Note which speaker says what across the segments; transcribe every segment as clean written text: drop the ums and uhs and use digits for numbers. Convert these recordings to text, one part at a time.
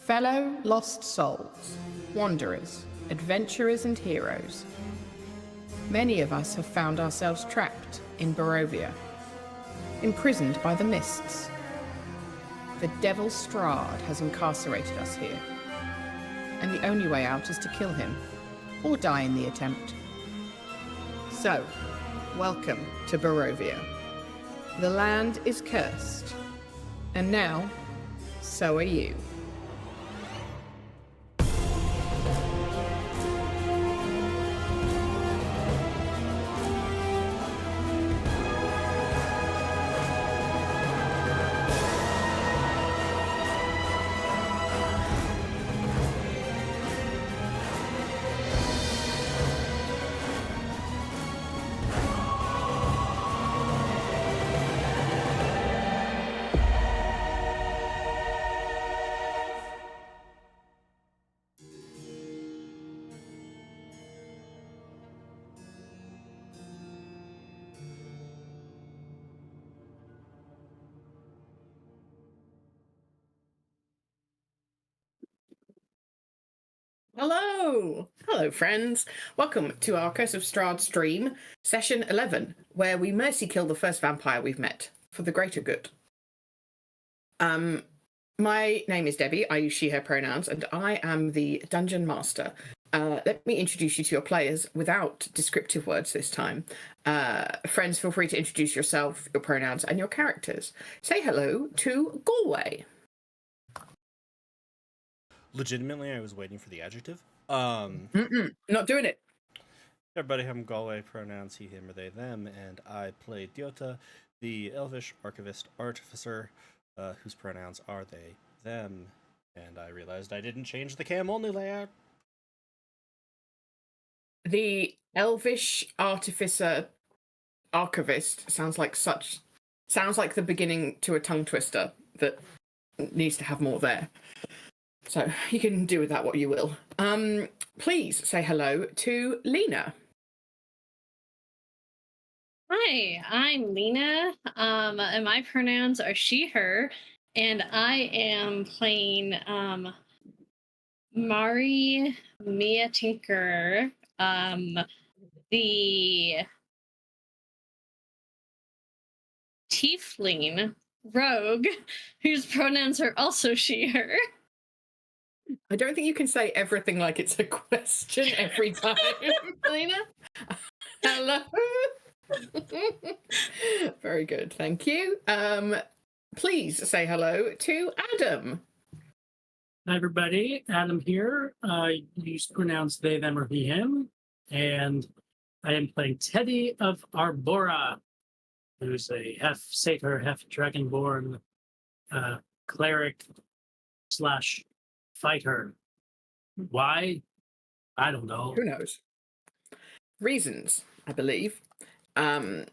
Speaker 1: Fellow lost souls, wanderers, adventurers and heroes. Many of us have found ourselves trapped in Barovia, imprisoned by the mists. The devil Strahd has incarcerated us here, and the only way out is to kill him, or die in the attempt. So, welcome to Barovia. The land is cursed, and now, so are you. Hello friends. Welcome to our Curse of Strahd stream, session 11, where we mercy kill the first vampire we've met for the greater good. My name is Debbie. I use she, her pronouns, and I am the dungeon master. Let me introduce you to your players without descriptive words this time. Friends, feel free to introduce yourself, your pronouns, and your characters. Say hello to Galway.
Speaker 2: Legitimately, I was waiting for the adjective.
Speaker 1: Not doing it.
Speaker 2: Everybody, I'm Galway, pronouns he, him, or they, them, and I play Diota, the elvish archivist artificer, whose pronouns are they, them, and I realized I didn't change the cam-only layout.
Speaker 1: The elvish artificer archivist sounds like the beginning to a tongue twister that needs to have more there. So you can do with that what you will. Please say hello to Lena.
Speaker 3: Hi, I'm Lena, and my pronouns are she, her, and I am playing Mari Mia Tinker, the tiefling rogue, whose pronouns are also she, her.
Speaker 1: I don't think you can say everything like it's a question every time, Lena. Hello. Very good, thank you. Please say hello to Adam.
Speaker 4: Hi, everybody. Adam here. You pronounce they, them, or he, him. And I am playing Teddy of Arbora, who's a half satyr, half dragonborn cleric / fighter. Why? I don't know.
Speaker 1: Who knows? Reasons, I believe. And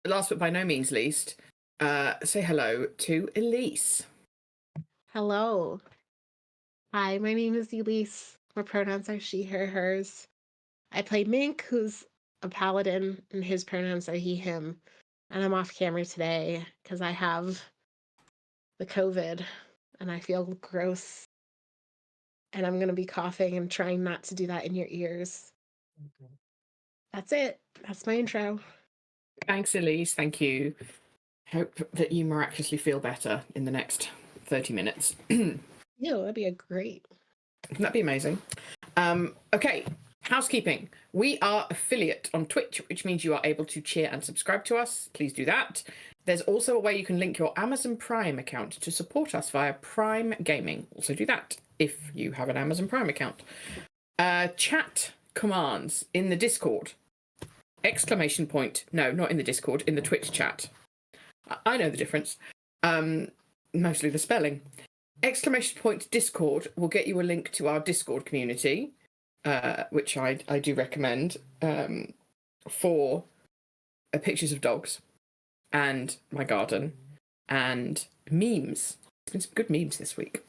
Speaker 1: last but by no means least, say hello to Elise.
Speaker 5: Hello. Hi, my name is Elise. My pronouns are she, her, hers. I play Mink, who's a paladin, and his pronouns are he, him. And I'm off camera today because I have the COVID and I feel gross. And I'm going to be coughing and trying not to do that in your ears. Okay. That's it. That's my intro.
Speaker 1: Thanks, Elise. Thank you. Hope that you miraculously feel better in the next 30 minutes.
Speaker 5: Yeah, that'd be great.
Speaker 1: That'd be amazing. Okay, housekeeping. We are affiliate on Twitch, which means you are able to cheer and subscribe to us. Please do that. There's also a way you can link your Amazon Prime account to support us via Prime Gaming. Also do that if you have an Amazon Prime account. Chat commands in the Discord. Exclamation point. No, not in the Discord, in the Twitch chat. I know the difference. Mostly the spelling. Exclamation point Discord will get you a link to our Discord community, which I do recommend, for pictures of dogs and my garden and memes. There's been some good memes this week.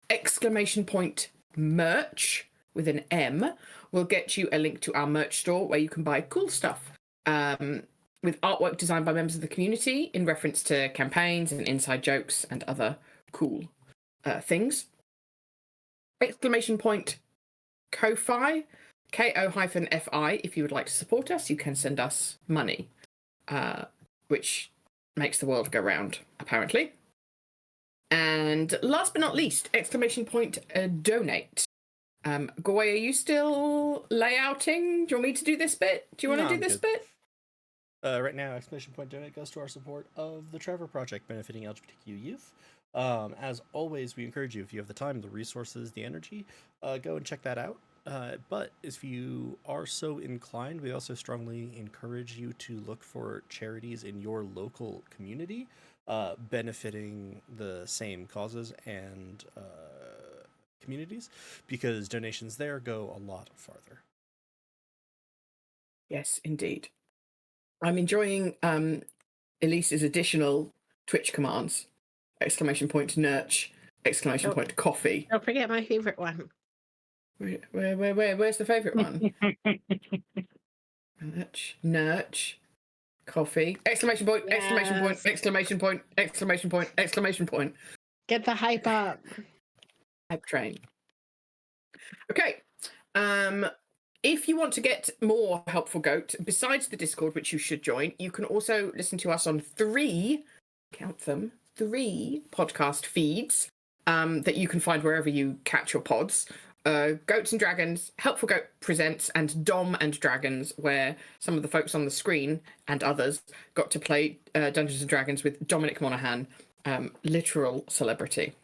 Speaker 1: Exclamation point merch with an M will get you a link to our merch store where you can buy cool stuff. with artwork designed by members of the community in reference to campaigns and inside jokes and other cool things. Exclamation point Ko-Fi, Ko-Fi. If you would like to support us, you can send us money, which makes the world go round, apparently. And last but not least, exclamation point donate. Goy, are you still layouting? Do you want me to do this bit? Do you want to do this bit?
Speaker 2: Right now, exclamation point donate goes to our support of the Trevor Project benefiting LGBTQ youth. As always, we encourage you, if you have the time, the resources, the energy, go and check that out. But if you are so inclined, we also strongly encourage you to look for charities in your local community benefiting the same causes and communities, because donations there go a lot farther.
Speaker 1: Yes, indeed. I'm enjoying Elise's additional Twitch commands. Exclamation point nurch, exclamation point coffee.
Speaker 5: Don't forget my favorite one.
Speaker 1: Where's the favorite one? Nurch, coffee, exclamation point, exclamation point,
Speaker 5: Yes.
Speaker 1: exclamation point, exclamation point, exclamation point.
Speaker 5: Get the hype up.
Speaker 1: Hype train. Okay. If you want to get more Helpful Goat, besides the Discord, which you should join, you can also listen to us on 3 podcast feeds that you can find wherever you catch your pods. Goats and Dragons, Helpful Goat Presents, and Dom and Dragons, where some of the folks on the screen and others got to play Dungeons and Dragons with Dominic Monaghan, literal celebrity.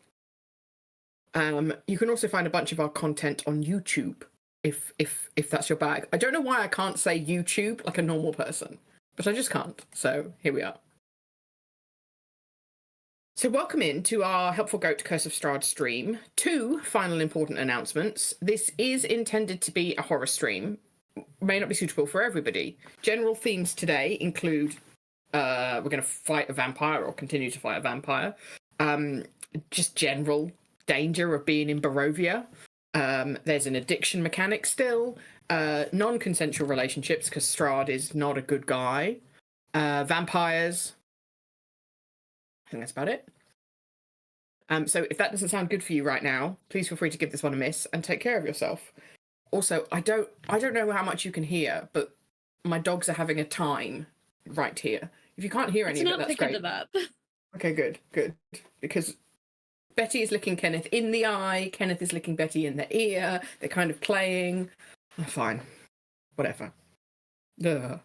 Speaker 1: You can also find a bunch of our content on YouTube, if that's your bag. I don't know why I can't say YouTube like a normal person, but I just can't. So here we are. So welcome in to our Helpful Goat Curse of Strahd stream. 2 final important announcements. This is intended to be a horror stream. May not be suitable for everybody. General themes today include we're going to fight a vampire or continue to fight a vampire. Just general danger of being in Barovia. There's an addiction mechanic still. Non-consensual relationships, because Strahd is not a good guy. Vampires. I think that's about it. So if that doesn't sound good for you right now, please feel free to give this one a miss and take care of yourself. Also, I don't know how much you can hear, but my dogs are having a time right here. If you can't hear any of it, that's great.
Speaker 3: Them up.
Speaker 1: Okay, good. Because Betty is licking Kenneth in the eye, Kenneth is licking Betty in the ear, they're kind of playing. Oh, fine. Whatever. Ugh.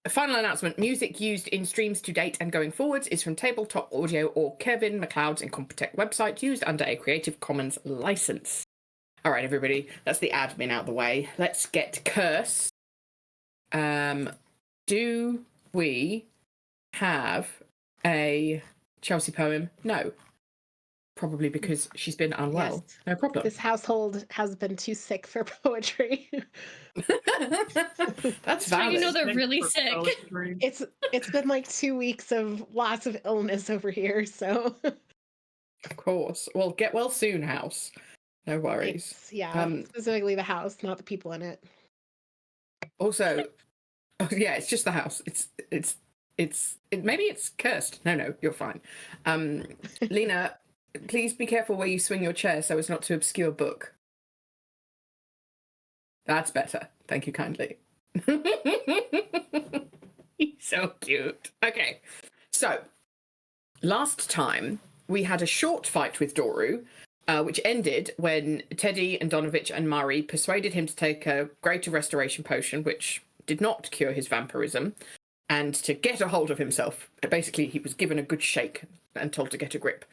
Speaker 1: Final announcement, music used in streams to date and going forwards is from Tabletop Audio or Kevin MacLeod's Incompetech website, used under a Creative Commons license. All right, everybody, that's the admin out the way. Let's get cursed. Do we have a Chelsea poem? No. Probably because she's been unwell.
Speaker 5: Yes.
Speaker 1: No problem.
Speaker 5: This household has been too sick for poetry.
Speaker 1: That's
Speaker 3: how you know
Speaker 1: valid.
Speaker 3: they're really
Speaker 4: For
Speaker 3: sick.
Speaker 4: poetry.
Speaker 5: It's been like 2 weeks of lots of illness over here, so
Speaker 1: Of course. Well, get well soon, house. No worries.
Speaker 5: specifically the house, not the people in it.
Speaker 1: Also, yeah, it's just the house. Maybe it's cursed. No, you're fine. Lena, please be careful where you swing your chair so as not to obscure book. That's better. Thank you kindly. He's so cute. Okay, so last time we had a short fight with Doru, which ended when Teddy and Donovich and Mari persuaded him to take a greater restoration potion, which did not cure his vampirism, and to get a hold of himself. Basically, he was given a good shake and told to get a grip.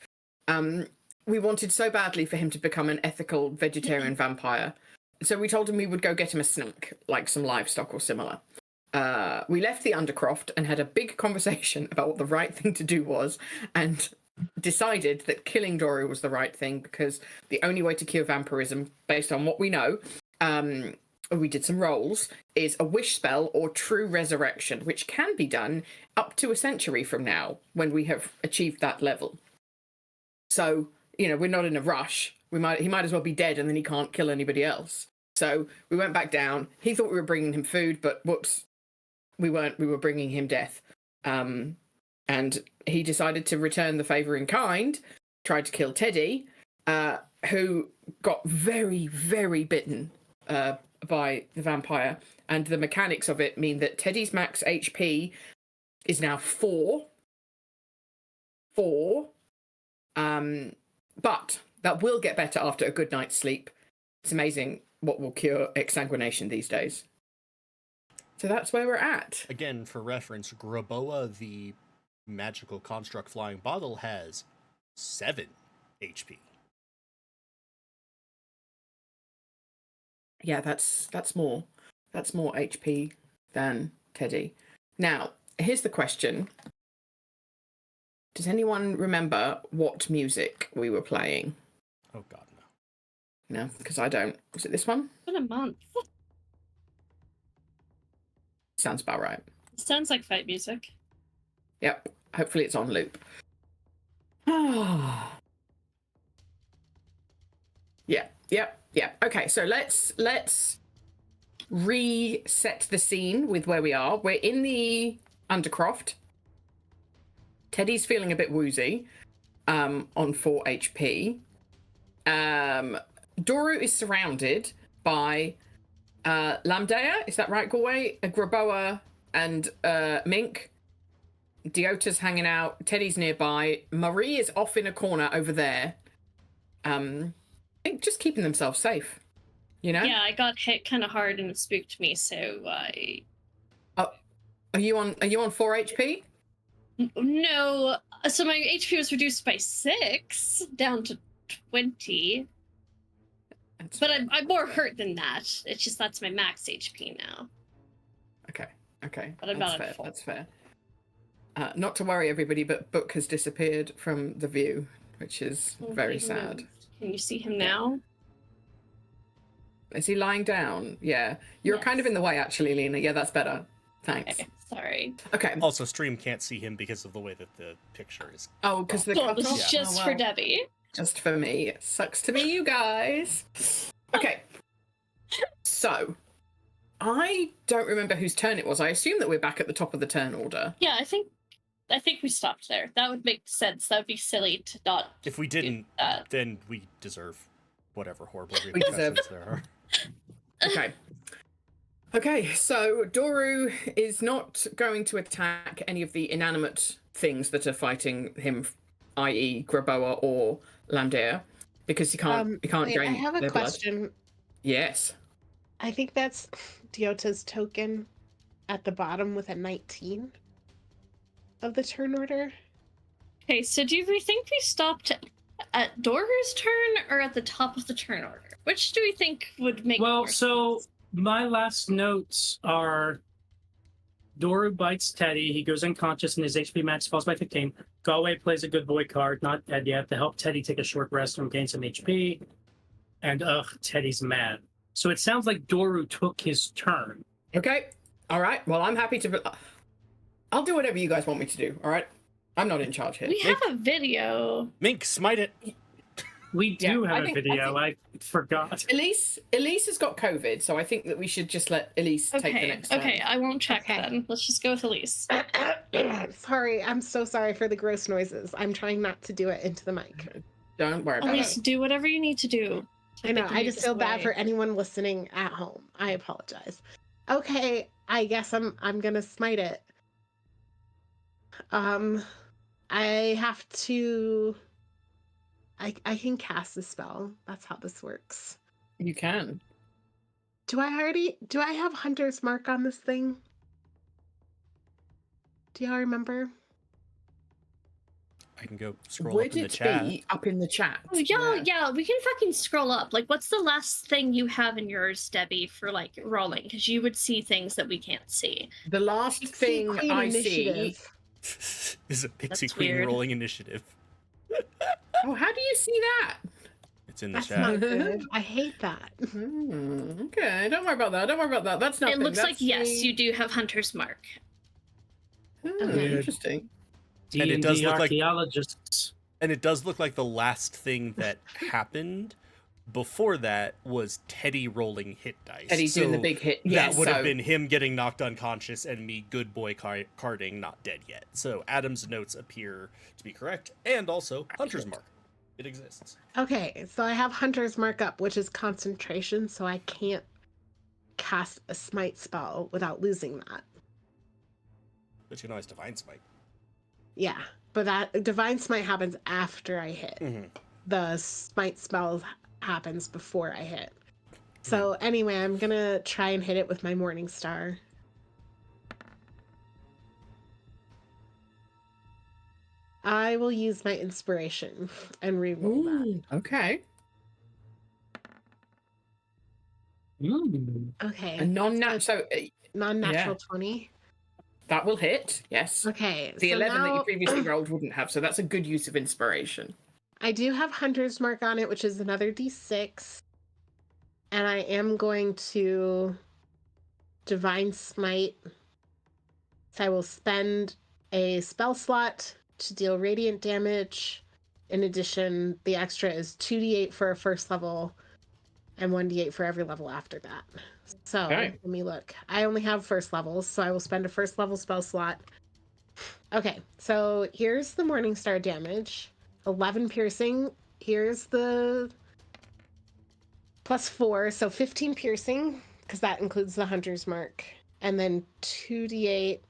Speaker 1: We wanted so badly for him to become an ethical vegetarian vampire. So we told him we would go get him a snack, like some livestock or similar. We left the Undercroft and had a big conversation about what the right thing to do was, and decided that killing Doru was the right thing, because the only way to cure vampirism, based on what we know, we did some rolls, is a wish spell or true resurrection, which can be done up to a century from now when we have achieved that level. So, we're not in a rush. He might as well be dead, and then he can't kill anybody else. So we went back down. He thought we were bringing him food, but whoops, we were bringing him death. And he decided to return the favor in kind, tried to kill Teddy, who got very, very bitten by the vampire. And the mechanics of it mean that Teddy's max HP is now 4. But that will get better after a good night's sleep. It's amazing what will cure exsanguination these days. So that's where we're at.
Speaker 2: Again, for reference, Graboa, the magical construct flying bottle, has 7 HP.
Speaker 1: Yeah, that's more. That's more HP than Teddy. Now, here's the question. Does anyone remember what music we were playing?
Speaker 2: Oh god, no.
Speaker 1: No, because I don't. Was it this one?
Speaker 3: It's been a month.
Speaker 1: Sounds about right.
Speaker 3: Sounds like fight music.
Speaker 1: Yep. Hopefully it's on loop. Yeah. Okay, so let's reset the scene with where we are. We're in the Undercroft. Teddy's feeling a bit woozy on 4 HP. Doru is surrounded by Lamdea, is that right, Galway? Graboa and Mink. Diota's hanging out. Teddy's nearby. Marie is off in a corner over there. I think just keeping themselves safe, you know?
Speaker 3: Yeah, I got hit kind of hard and it spooked me, so I...
Speaker 1: Are you on 4 HP?
Speaker 3: No, so my HP was reduced by 6 down to 20. But I'm more hurt than that. It's just that's my max HP now.
Speaker 1: Okay.
Speaker 3: But I'm
Speaker 1: that's
Speaker 3: not at
Speaker 1: fair.
Speaker 3: full.
Speaker 1: That's fair. Not to worry, everybody, but Book has disappeared from the view, which is very sad.
Speaker 3: Can you see him now?
Speaker 1: Is he lying down? Yeah. You're kind of in the way, actually, Lena. Yeah, that's better. Thanks.
Speaker 3: Okay, sorry.
Speaker 1: Okay.
Speaker 2: Also, stream can't see him because of the way that the picture is.
Speaker 1: Oh, because the
Speaker 3: So
Speaker 1: cut
Speaker 3: this
Speaker 1: off?
Speaker 3: is just
Speaker 1: Oh,
Speaker 3: for
Speaker 1: well.
Speaker 3: Debbie.
Speaker 1: Just for me. It sucks to be you guys. Okay. So, I don't remember whose turn it was. I assume that we're back at the top of the turn order.
Speaker 3: Yeah, I think we stopped there. That would make sense. That would be silly to not.
Speaker 2: If we didn't,
Speaker 3: that.
Speaker 2: then we deserve whatever horrible
Speaker 1: We deserve-
Speaker 2: repercussions there are.
Speaker 1: Okay, so Doru is not going to attack any of the inanimate things that are fighting him, i.e. Graboa or Lamdea, because he can't
Speaker 5: Wait,
Speaker 1: drain
Speaker 5: I have a
Speaker 1: their blood.
Speaker 5: question.
Speaker 1: Yes.
Speaker 5: I think that's Diota's token at the bottom with a 19 of the turn order.
Speaker 3: Okay, so do we think we stopped at Doru's turn or at the top of the turn order? Which do we think would make
Speaker 4: Well,
Speaker 3: more
Speaker 4: so
Speaker 3: sense?
Speaker 4: my last notes are Doru bites Teddy. He goes unconscious and his HP max falls by 15. Galway plays a good boy card, not dead yet, to help Teddy take a short rest and gain some HP. And Teddy's mad. So it sounds like Doru took his turn.
Speaker 1: Okay. All right. Well, I'm happy to. I'll do whatever you guys want me to do. All right. I'm not in charge here.
Speaker 3: We have a video.
Speaker 2: Mink, smite it!
Speaker 4: We do
Speaker 1: Yeah, I
Speaker 4: have a
Speaker 1: think-
Speaker 4: video. I forgot.
Speaker 1: Elise has got COVID, so I think that we should just let Elise take the
Speaker 3: Okay,
Speaker 1: next turn.
Speaker 3: okay, I won't check
Speaker 5: Okay.
Speaker 3: then. Let's just go with Elise.
Speaker 5: Sorry, I'm so sorry for the gross noises. I'm trying not to do it into the mic.
Speaker 1: Don't worry about
Speaker 3: Elise,
Speaker 1: it.
Speaker 3: do whatever you need to do.
Speaker 5: I know.
Speaker 3: Take the
Speaker 5: I just
Speaker 3: music
Speaker 5: feel bad
Speaker 3: away.
Speaker 5: for anyone listening at home. I apologize. Okay, I guess I'm gonna smite it. I have to. I can cast a spell. That's how this works.
Speaker 1: You can.
Speaker 5: Do I have Hunter's Mark on this thing? Do y'all remember?
Speaker 2: I can go scroll
Speaker 1: Would
Speaker 2: up in the
Speaker 1: it
Speaker 2: chat.
Speaker 1: be up in the chat?
Speaker 3: Oh, yeah, we can fucking scroll up. Like, what's the last thing you have in yours, Debbie, for like rolling? Because you would see things that we can't see.
Speaker 1: The last thing
Speaker 5: Queen
Speaker 1: I see.
Speaker 5: Initiative.
Speaker 2: Is a Pixie
Speaker 3: That's
Speaker 2: Queen
Speaker 3: weird.
Speaker 2: rolling initiative.
Speaker 1: Oh, how do you see that?
Speaker 2: It's in the
Speaker 5: That's
Speaker 2: chat.
Speaker 5: not good. I hate that.
Speaker 1: Okay, don't worry about that. Don't worry about that. That's nothing.
Speaker 3: It looks like,
Speaker 1: That's
Speaker 3: yes,
Speaker 1: the-
Speaker 3: you do have Hunter's Mark.
Speaker 5: Okay.
Speaker 1: Interesting.
Speaker 2: And it does
Speaker 4: D&D
Speaker 2: look like-
Speaker 4: archaeologists.
Speaker 2: And it does look like the last thing that happened before that was Teddy rolling hit dice.
Speaker 1: Teddy doing the big hit. Yeah,
Speaker 2: that would have
Speaker 1: so-
Speaker 2: been him getting knocked unconscious and me good boy carding not dead yet. So Adam's notes appear to be correct, and also Hunter's Mark. It exists.
Speaker 5: Okay, so I have Hunter's Mark up, which is concentration, so I can't cast a smite spell without losing that.
Speaker 2: But you can always Divine Smite.
Speaker 5: Yeah, but that Divine Smite happens after I hit.
Speaker 2: Mm-hmm.
Speaker 5: The smite spell happens before I hit. So anyway, I'm gonna try and hit it with my Morning Star. I will use my inspiration and reroll that.
Speaker 1: Ooh, okay.
Speaker 5: Okay.
Speaker 1: A non-nat,
Speaker 5: that's
Speaker 1: so
Speaker 5: non-natural
Speaker 1: yeah.
Speaker 5: 20.
Speaker 1: that will hit, yes.
Speaker 5: Okay.
Speaker 1: The
Speaker 5: so
Speaker 1: 11 that you
Speaker 5: now,
Speaker 1: previously rolled wouldn't have, so that's a good use of inspiration.
Speaker 5: I do have Hunter's Mark on it, which is another d6. And I am going to Divine Smite. So I will spend a spell slot to deal radiant damage. In addition, the extra is 2d8 for a first level and 1d8 for every level after that. So
Speaker 1: Okay.
Speaker 5: let me look. I only have first levels, so I will spend a first level spell slot. Okay, so here's the Morningstar damage. 11 piercing. Here's the +4, so 15 piercing, because that includes the Hunter's Mark. And then 2d8.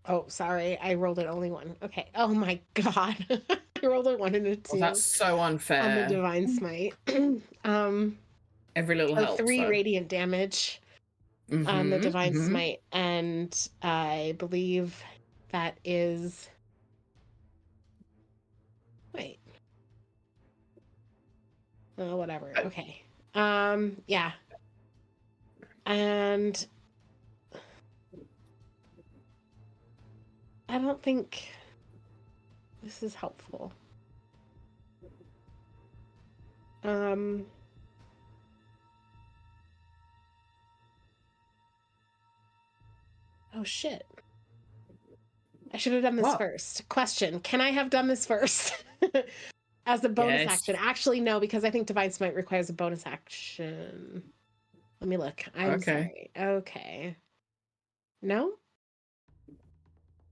Speaker 5: Oh, sorry, I rolled it only one. Okay. Oh my god. I rolled a 1 and a 2
Speaker 1: Well, that's so unfair.
Speaker 5: on the Divine Smite.
Speaker 1: Every little helps.
Speaker 5: 3
Speaker 1: though.
Speaker 5: radiant damage on the
Speaker 1: Mhm,
Speaker 5: Divine
Speaker 1: mhm.
Speaker 5: Smite, and I believe that is. Wait. Oh, whatever. Okay. Yeah. And I don't think this is helpful. Oh shit. I should have done this
Speaker 1: What?
Speaker 5: first. Question: can I have done this first? As a bonus
Speaker 1: Yes.
Speaker 5: action? Actually, no, because I think Divine Smite requires a bonus action. Let me look. I'm
Speaker 1: Okay.
Speaker 5: sorry. Okay. No?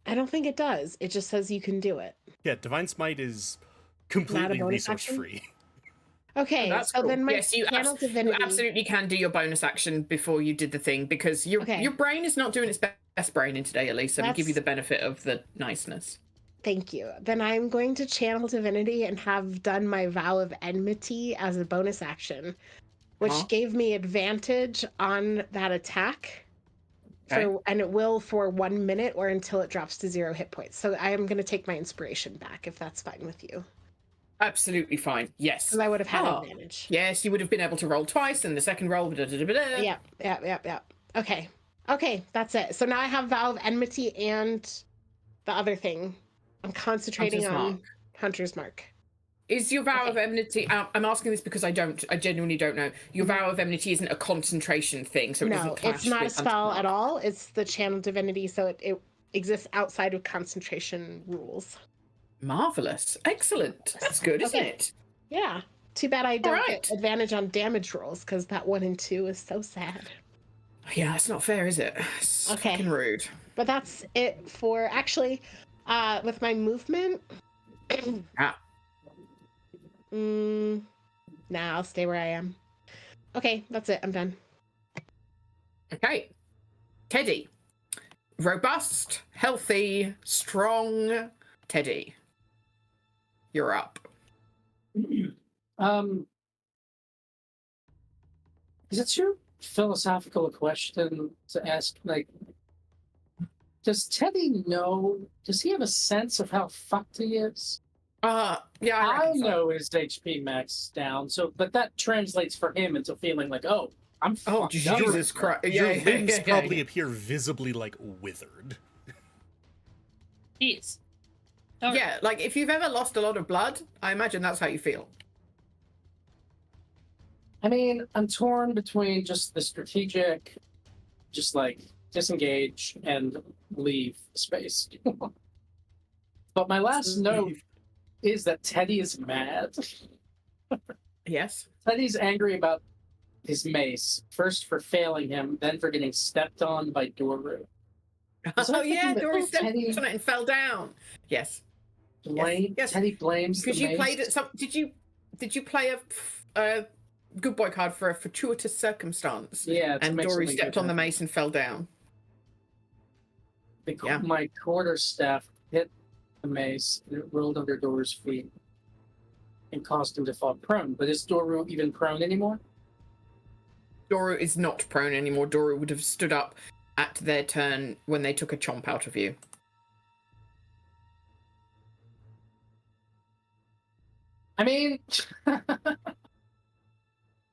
Speaker 5: I don't think it does. It just says you can do it.
Speaker 2: Yeah, Divine Smite is
Speaker 5: Not a
Speaker 2: completely
Speaker 5: bonus
Speaker 2: resource
Speaker 5: action?
Speaker 2: free.
Speaker 5: Okay,
Speaker 1: Oh, that's
Speaker 5: so
Speaker 1: cool.
Speaker 5: then my
Speaker 1: Yes, you,
Speaker 5: channel
Speaker 1: you
Speaker 5: divinity.
Speaker 1: absolutely can do your bonus action before you did the thing, because your
Speaker 5: Okay.
Speaker 1: your brain is not doing its best braining today, at least. So we give you the
Speaker 5: That's-
Speaker 1: benefit of the niceness.
Speaker 5: Thank you. Then I'm going to channel divinity and have done my vow of enmity as a bonus action, which
Speaker 1: Uh-huh.
Speaker 5: gave me advantage on that attack.
Speaker 1: Okay.
Speaker 5: And it will for 1 minute or until it drops to 0 hit points. So I am going to take my inspiration back if that's fine with you.
Speaker 1: Absolutely fine. Yes.
Speaker 5: Because I would have had
Speaker 1: Ah,
Speaker 5: advantage.
Speaker 1: Yes, you would have been able to roll twice, and the second roll.
Speaker 5: Yep. Okay, that's it. So now I have vow of enmity and the other thing. I'm concentrating
Speaker 1: Hunter's
Speaker 5: on
Speaker 1: Mark.
Speaker 5: Hunter's Mark.
Speaker 1: Is your vow
Speaker 5: Okay.
Speaker 1: of enmity? I'm asking this because I genuinely don't know. Your
Speaker 5: Mhm.
Speaker 1: vow of enmity isn't a concentration thing, so it doesn't
Speaker 5: No,
Speaker 1: clash
Speaker 5: it's not a
Speaker 1: with Hunter's
Speaker 5: spell
Speaker 1: Mark.
Speaker 5: at all. It's the channel divinity, so it exists outside of concentration rules.
Speaker 1: Marvelous, excellent. That's good, isn't
Speaker 5: Okay.
Speaker 1: it?
Speaker 5: Yeah. Too bad I don't
Speaker 1: right.
Speaker 5: get advantage on damage rolls because that 1 and 2 is so sad.
Speaker 1: Yeah, that's not fair, is it? It's
Speaker 5: Okay.
Speaker 1: fucking rude.
Speaker 5: But that's it for actually with my movement.
Speaker 1: Ah.
Speaker 5: Nah, I'll stay where I am. Okay, that's it. I'm done.
Speaker 1: Okay. Teddy. Robust, healthy, strong Teddy. You're up.
Speaker 4: Is it too philosophical a question to ask? Like, does Teddy know? Does he have a sense of how fucked he is?
Speaker 1: Yeah, I
Speaker 4: I
Speaker 1: reckon so.
Speaker 4: know his HP max is down, so but that translates for him into feeling like, oh, I'm
Speaker 1: Oh,
Speaker 4: fucked up.
Speaker 1: Jesus Christ.
Speaker 2: Your
Speaker 1: Yeah,
Speaker 2: limbs
Speaker 1: yeah,
Speaker 2: probably
Speaker 1: yeah.
Speaker 2: appear visibly like withered.
Speaker 3: Jeez.
Speaker 1: Yeah, like if you've ever lost a lot of blood, I imagine that's how you feel.
Speaker 4: I mean, I'm torn between just the strategic, just like disengage and leave space. But my last note is that Teddy is mad.
Speaker 1: Yes.
Speaker 4: Teddy's angry about his mace, first for failing him, then for getting stepped on by Doru. Was I
Speaker 1: Oh yeah,
Speaker 4: thinking that
Speaker 1: Dory stepped
Speaker 4: Teddy
Speaker 1: on it and fell down. Yes. Yes.
Speaker 4: Teddy blames
Speaker 1: Because
Speaker 4: the
Speaker 1: you played
Speaker 4: mace?
Speaker 1: it. Did you play a good boy card for a fortuitous circumstance?
Speaker 4: Yeah, to
Speaker 1: And
Speaker 4: make
Speaker 1: Dory
Speaker 4: something
Speaker 1: stepped
Speaker 4: good
Speaker 1: on the
Speaker 4: happen.
Speaker 1: mace and fell down. Yeah.
Speaker 4: My quarterstaff hit the mace and it rolled under Doru's feet and caused him to fall prone. But is Doru even prone anymore?
Speaker 1: Doru is not prone anymore. Doru would have stood up at their turn when they took a chomp out of you.
Speaker 4: I mean,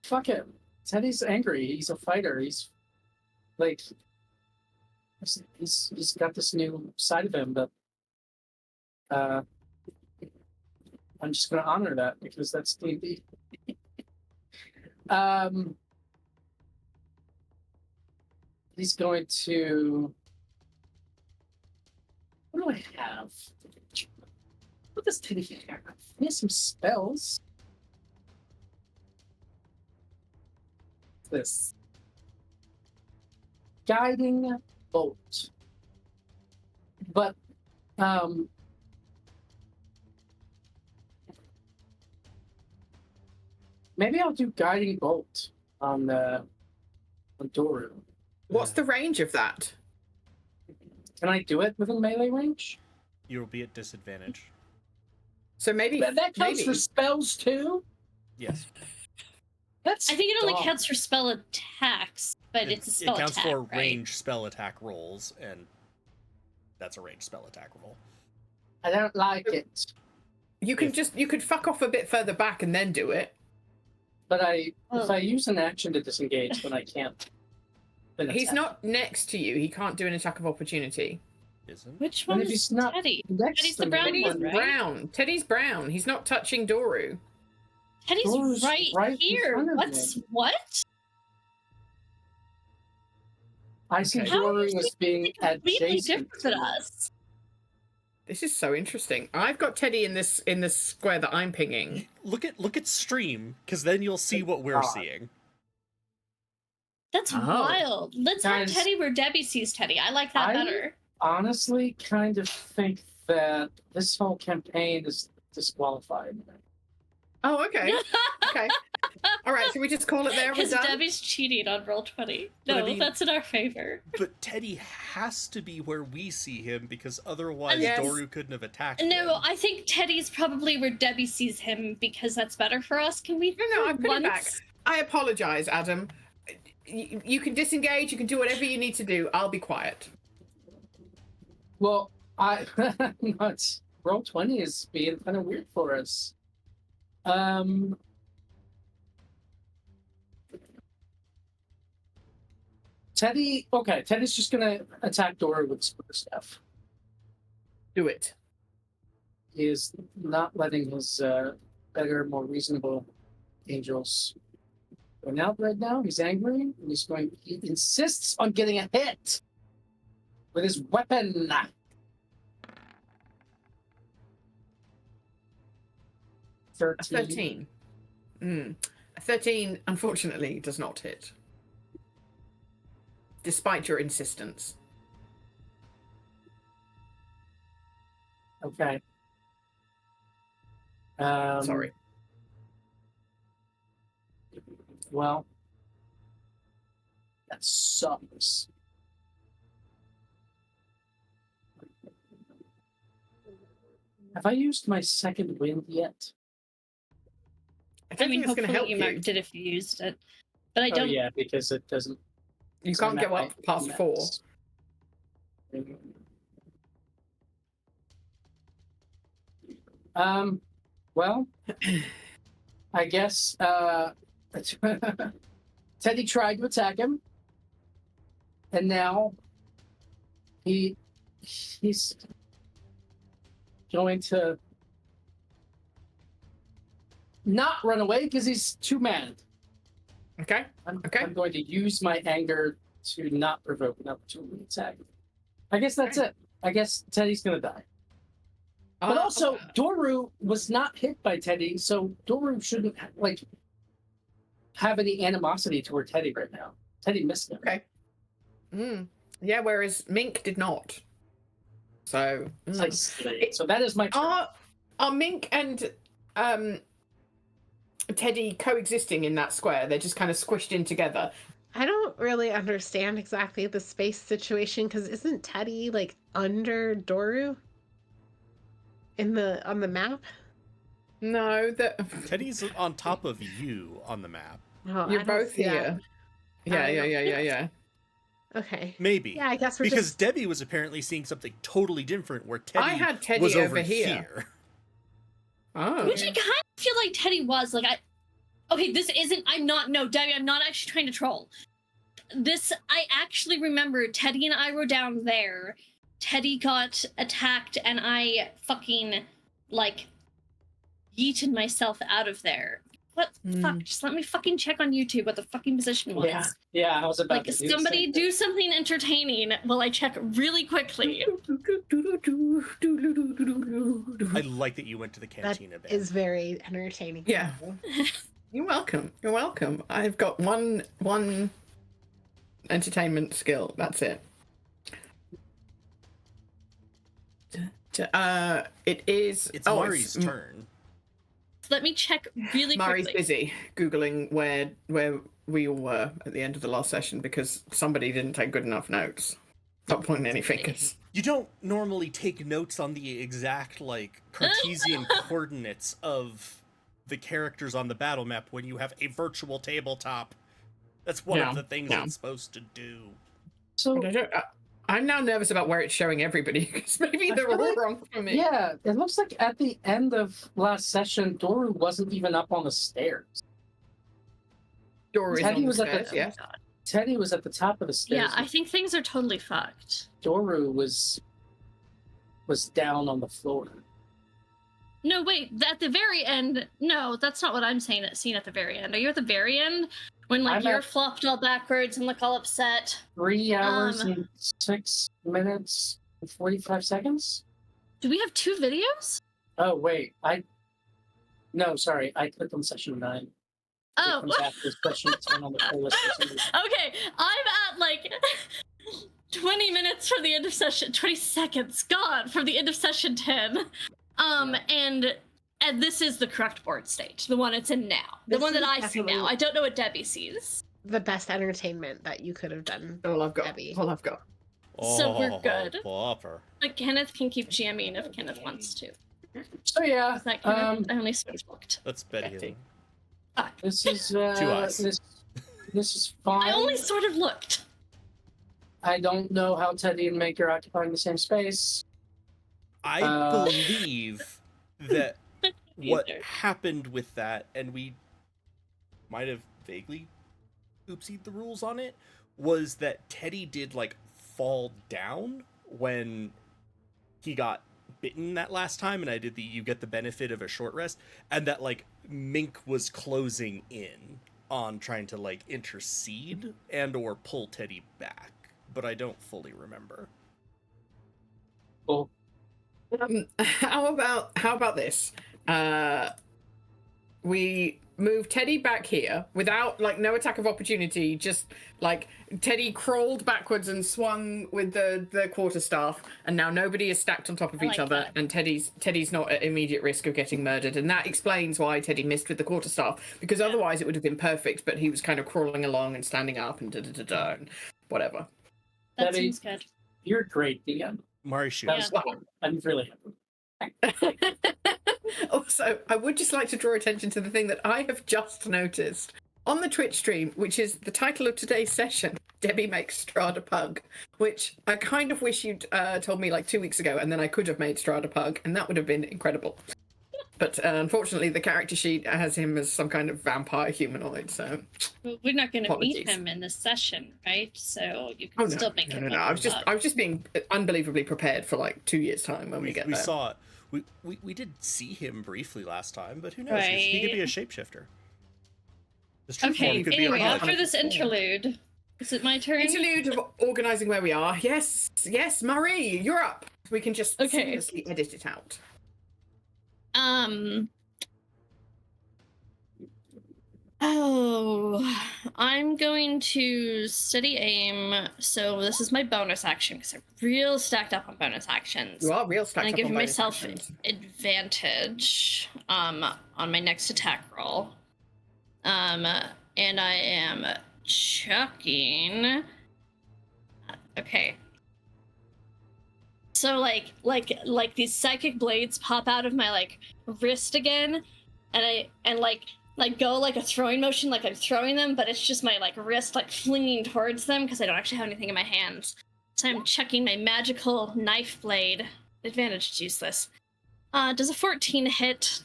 Speaker 4: fuck it. Teddy's angry. He's a fighter. He's like, he's got this new side of him that I'm just going to honor that because that's D&D. He's going to. What do I have? What does Teddy have? He has some spells. This guiding bolt, but maybe I'll do guiding bolt on Doru.
Speaker 1: What's the range of that?
Speaker 4: Can I do it within melee range?
Speaker 2: You will be at disadvantage.
Speaker 1: So maybe
Speaker 4: That counts
Speaker 1: maybe.
Speaker 4: for spells too.
Speaker 2: Yes.
Speaker 4: That's
Speaker 3: I think it only
Speaker 4: dumb.
Speaker 3: counts for spell attacks, but it's a spell
Speaker 2: It counts
Speaker 3: attack,
Speaker 2: for
Speaker 3: right?
Speaker 2: range spell attack rolls, and that's a range spell attack roll.
Speaker 4: I don't like it.
Speaker 1: You could fuck off a bit further back and then do it.
Speaker 4: But if
Speaker 3: Oh.
Speaker 4: I use an action to disengage, then I can't. Then
Speaker 1: He's
Speaker 4: attack.
Speaker 1: not next to you. He can't do an attack of opportunity.
Speaker 2: Isn't?
Speaker 3: Which
Speaker 4: And
Speaker 3: one
Speaker 4: if
Speaker 3: is
Speaker 4: he's not
Speaker 3: Teddy?
Speaker 4: next
Speaker 3: Teddy's
Speaker 4: to
Speaker 3: the brown
Speaker 4: me,
Speaker 1: Teddy's
Speaker 3: one, right?
Speaker 1: brown. Teddy's brown. He's not touching Doru.
Speaker 3: Teddy's
Speaker 4: Doru's
Speaker 3: right,
Speaker 4: right in
Speaker 3: here.
Speaker 4: front of
Speaker 3: What's
Speaker 4: me.
Speaker 3: what?
Speaker 4: I see
Speaker 1: Okay.
Speaker 3: How
Speaker 4: Doru
Speaker 3: is
Speaker 4: as
Speaker 3: he
Speaker 4: being
Speaker 3: completely
Speaker 4: adjacent
Speaker 3: different
Speaker 4: to
Speaker 3: than
Speaker 4: me.
Speaker 3: us.
Speaker 1: This is so interesting. I've got Teddy in this square that I'm pinging.
Speaker 2: Look at stream, because then you'll see what we're
Speaker 4: God.
Speaker 2: seeing.
Speaker 3: That's
Speaker 1: Oh.
Speaker 3: wild. Let's have
Speaker 4: Guys,
Speaker 3: Teddy where Debbie sees Teddy. I like that
Speaker 4: I-
Speaker 3: better.
Speaker 4: Honestly, kind of think that this whole campaign is disqualified.
Speaker 1: Oh, okay. Okay. All right. Should we just call it there? We're
Speaker 3: Because
Speaker 1: done.
Speaker 3: Debbie's cheating on Roll20.
Speaker 2: But I
Speaker 3: No,
Speaker 2: mean-
Speaker 3: that's in our favor.
Speaker 2: But Teddy has to be where we see him, because otherwise
Speaker 1: Yes.
Speaker 2: Doru couldn't have attacked
Speaker 3: No,
Speaker 2: him.
Speaker 3: I think Teddy's probably where Debbie sees him because that's better for us. Can we?
Speaker 1: No, I
Speaker 3: for
Speaker 1: put it back.
Speaker 3: once-
Speaker 1: I apologize, Adam. You can disengage. You can do whatever you need to do. I'll be quiet.
Speaker 4: Well, Roll20 is being kind of weird for us. Teddy's just gonna attack Doru with spur stuff.
Speaker 1: Do it.
Speaker 4: He is not letting his better, more reasonable angels going out right now. He's angry, and he insists on getting a hit with his weapon. 13.
Speaker 1: 13. A 13, unfortunately, does not hit. Despite your insistence.
Speaker 4: Okay.
Speaker 1: Sorry.
Speaker 4: Well, that sucks. Have I used my second wind yet?
Speaker 1: I
Speaker 3: I
Speaker 1: don't
Speaker 3: mean,
Speaker 1: think it's going to
Speaker 3: hopefully
Speaker 1: help
Speaker 3: you
Speaker 1: you.
Speaker 3: marked it if you used it. But I
Speaker 4: Oh
Speaker 3: don't.
Speaker 4: yeah, because it doesn't.
Speaker 1: You
Speaker 4: so
Speaker 1: can't
Speaker 4: I'm
Speaker 1: get
Speaker 4: at
Speaker 1: up past 4.
Speaker 4: Well, I guess Teddy tried to attack him, and now he's going to not run away because he's too mad.
Speaker 1: Okay. Okay.
Speaker 4: I'm going to use my anger to not provoke an opportunity attack. I guess that's it. I guess Teddy's gonna die. But also, Doru was not hit by Teddy, so Doru shouldn't have any animosity toward Teddy right now. Teddy missed him.
Speaker 1: Okay. Yeah, whereas Mink did not. So,
Speaker 4: So that is my turn.
Speaker 1: Are Mink and Teddy coexisting in that square? They're just kind of squished in together.
Speaker 5: I don't really understand exactly the space situation because isn't Teddy like under Doru on the map?
Speaker 1: No,
Speaker 2: Teddy's on top of you on the map.
Speaker 5: Oh,
Speaker 1: you're
Speaker 5: I don't
Speaker 1: both
Speaker 5: see
Speaker 1: here.
Speaker 5: that.
Speaker 1: Yeah.
Speaker 5: Okay.
Speaker 2: Maybe.
Speaker 5: Yeah, I guess we're
Speaker 2: because
Speaker 5: just...
Speaker 2: Debbie was apparently seeing something totally different where Teddy
Speaker 1: I had Teddy
Speaker 2: was
Speaker 1: over here. Oh.
Speaker 3: Which I kind of feel like Teddy was. Okay, this isn't... Debbie, I'm not actually trying to troll. I actually remember Teddy and I were down there. Teddy got attacked and I fucking, yeeted myself out of there. What the fuck? Just let me fucking check on YouTube what the fucking position was.
Speaker 4: Yeah, I was about to
Speaker 3: somebody do something entertaining while I check really quickly.
Speaker 2: I like that you went to the cantina.
Speaker 5: That is very entertaining.
Speaker 1: Yeah. You're welcome. You're welcome. I've got one entertainment skill. That's it. It is...
Speaker 2: It's Mari's turn.
Speaker 3: Let me check really
Speaker 1: Mari's
Speaker 3: quickly.
Speaker 1: busy Googling where we all were at the end of the last session because somebody didn't take good enough notes. Not pointing any fingers.
Speaker 2: You don't normally take notes on the exact, Cartesian coordinates of the characters on the battle map when you have a virtual tabletop. That's one of the things it's supposed to do.
Speaker 4: So
Speaker 1: I'm now nervous about where it's showing everybody because maybe they're all wrong for me.
Speaker 4: Yeah, it looks like at the end of last session, Doru wasn't even up on the stairs.
Speaker 1: Doru is
Speaker 4: Teddy
Speaker 1: on the
Speaker 4: was
Speaker 1: stairs, yes.
Speaker 4: Teddy was at the top of the stairs.
Speaker 3: Yeah, I think things are totally fucked.
Speaker 4: Doru was down on the floor.
Speaker 3: No, wait, at the very end, no, that's not what I'm saying. Seen at the very end. Are you at the very end? When you're flopped all backwards and all upset.
Speaker 4: 3 hours and 6 minutes and 45 seconds?
Speaker 3: Do we have 2 videos?
Speaker 4: Oh, wait. No, sorry. I clicked on session 9.
Speaker 3: Oh.
Speaker 4: It comes after session 10 on the playlist.
Speaker 3: Okay, I'm at 20 minutes from the end of session, 20 seconds, God, from the end of session 10. And this is the correct board state, the one it's in now. The one that I see now. I don't know what Debbie sees.
Speaker 5: The best entertainment that you could have done.
Speaker 1: All I've got.
Speaker 5: Debbie.
Speaker 1: All I've got.
Speaker 3: So we're good.
Speaker 2: Popper.
Speaker 3: Kenneth can keep jamming if Kenneth wants to.
Speaker 4: So yeah,
Speaker 3: Is that Kenneth? I only sort of looked.
Speaker 2: That's Betty.
Speaker 4: This is
Speaker 2: 2 eyes.
Speaker 4: This is fine.
Speaker 3: I only sort of looked.
Speaker 4: I don't know how Teddy and Mink are occupying the same space.
Speaker 2: I believe that what happened with that, and we might have vaguely oopsied the rules on it, was that Teddy did fall down when he got bitten that last time, and I did you get the benefit of a short rest, and that Mink was closing in on trying to intercede and or pull Teddy back, but I don't fully remember.
Speaker 4: Cool.
Speaker 1: How about this? We move Teddy back here without no attack of opportunity. Just Teddy crawled backwards and swung with the quarterstaff, and now nobody is stacked on top of each other. And Teddy's not at immediate risk of getting murdered, and that explains why Teddy missed with the quarterstaff, because otherwise it would have been perfect. But he was kind of crawling along and standing up and and whatever.
Speaker 3: That
Speaker 4: Debbie,
Speaker 3: seems good.
Speaker 4: You're great, DM.
Speaker 2: Mari shoot.
Speaker 4: I'm really happy.
Speaker 1: Also, I would just like to draw attention to the thing that I have just noticed on the Twitch stream, which is the title of today's session. Debbie makes Strahd a pug, which I kind of wish you'd told me 2 weeks ago, and then I could have made Strahd a pug, and that would have been incredible. But unfortunately, the character sheet has him as some kind of vampire humanoid, so...
Speaker 3: Well, we're not going to meet
Speaker 1: Apologies.
Speaker 3: him in this session, right? So you can still make it.
Speaker 1: No. I was just being unbelievably prepared for 2 years' time when we get there.
Speaker 2: We saw it. We did see him briefly last time, but who knows?
Speaker 3: Right.
Speaker 2: He could be a shapeshifter. His true
Speaker 3: Okay,
Speaker 2: form could
Speaker 3: anyway,
Speaker 2: be a
Speaker 3: after this interlude, is it my turn?
Speaker 1: Interlude of organising where we are. Yes, Marie, you're up. We can just
Speaker 3: Okay.
Speaker 1: seamlessly edit it out.
Speaker 3: Oh, I'm going to steady aim. So this is my bonus action because I'm real stacked up on bonus actions.
Speaker 1: You are real
Speaker 3: And
Speaker 1: stacked
Speaker 3: I'm
Speaker 1: up on
Speaker 3: giving
Speaker 1: bonus
Speaker 3: myself
Speaker 1: actions.
Speaker 3: advantage on my next attack roll. And I am chucking. Okay. So like these psychic blades pop out of my like wrist again, and like go like a throwing motion, like I'm throwing them, but it's just my like wrist like flinging towards them because I don't actually have anything in my hands. So I'm chucking my magical knife blade. Advantage is useless. Does a 14 hit?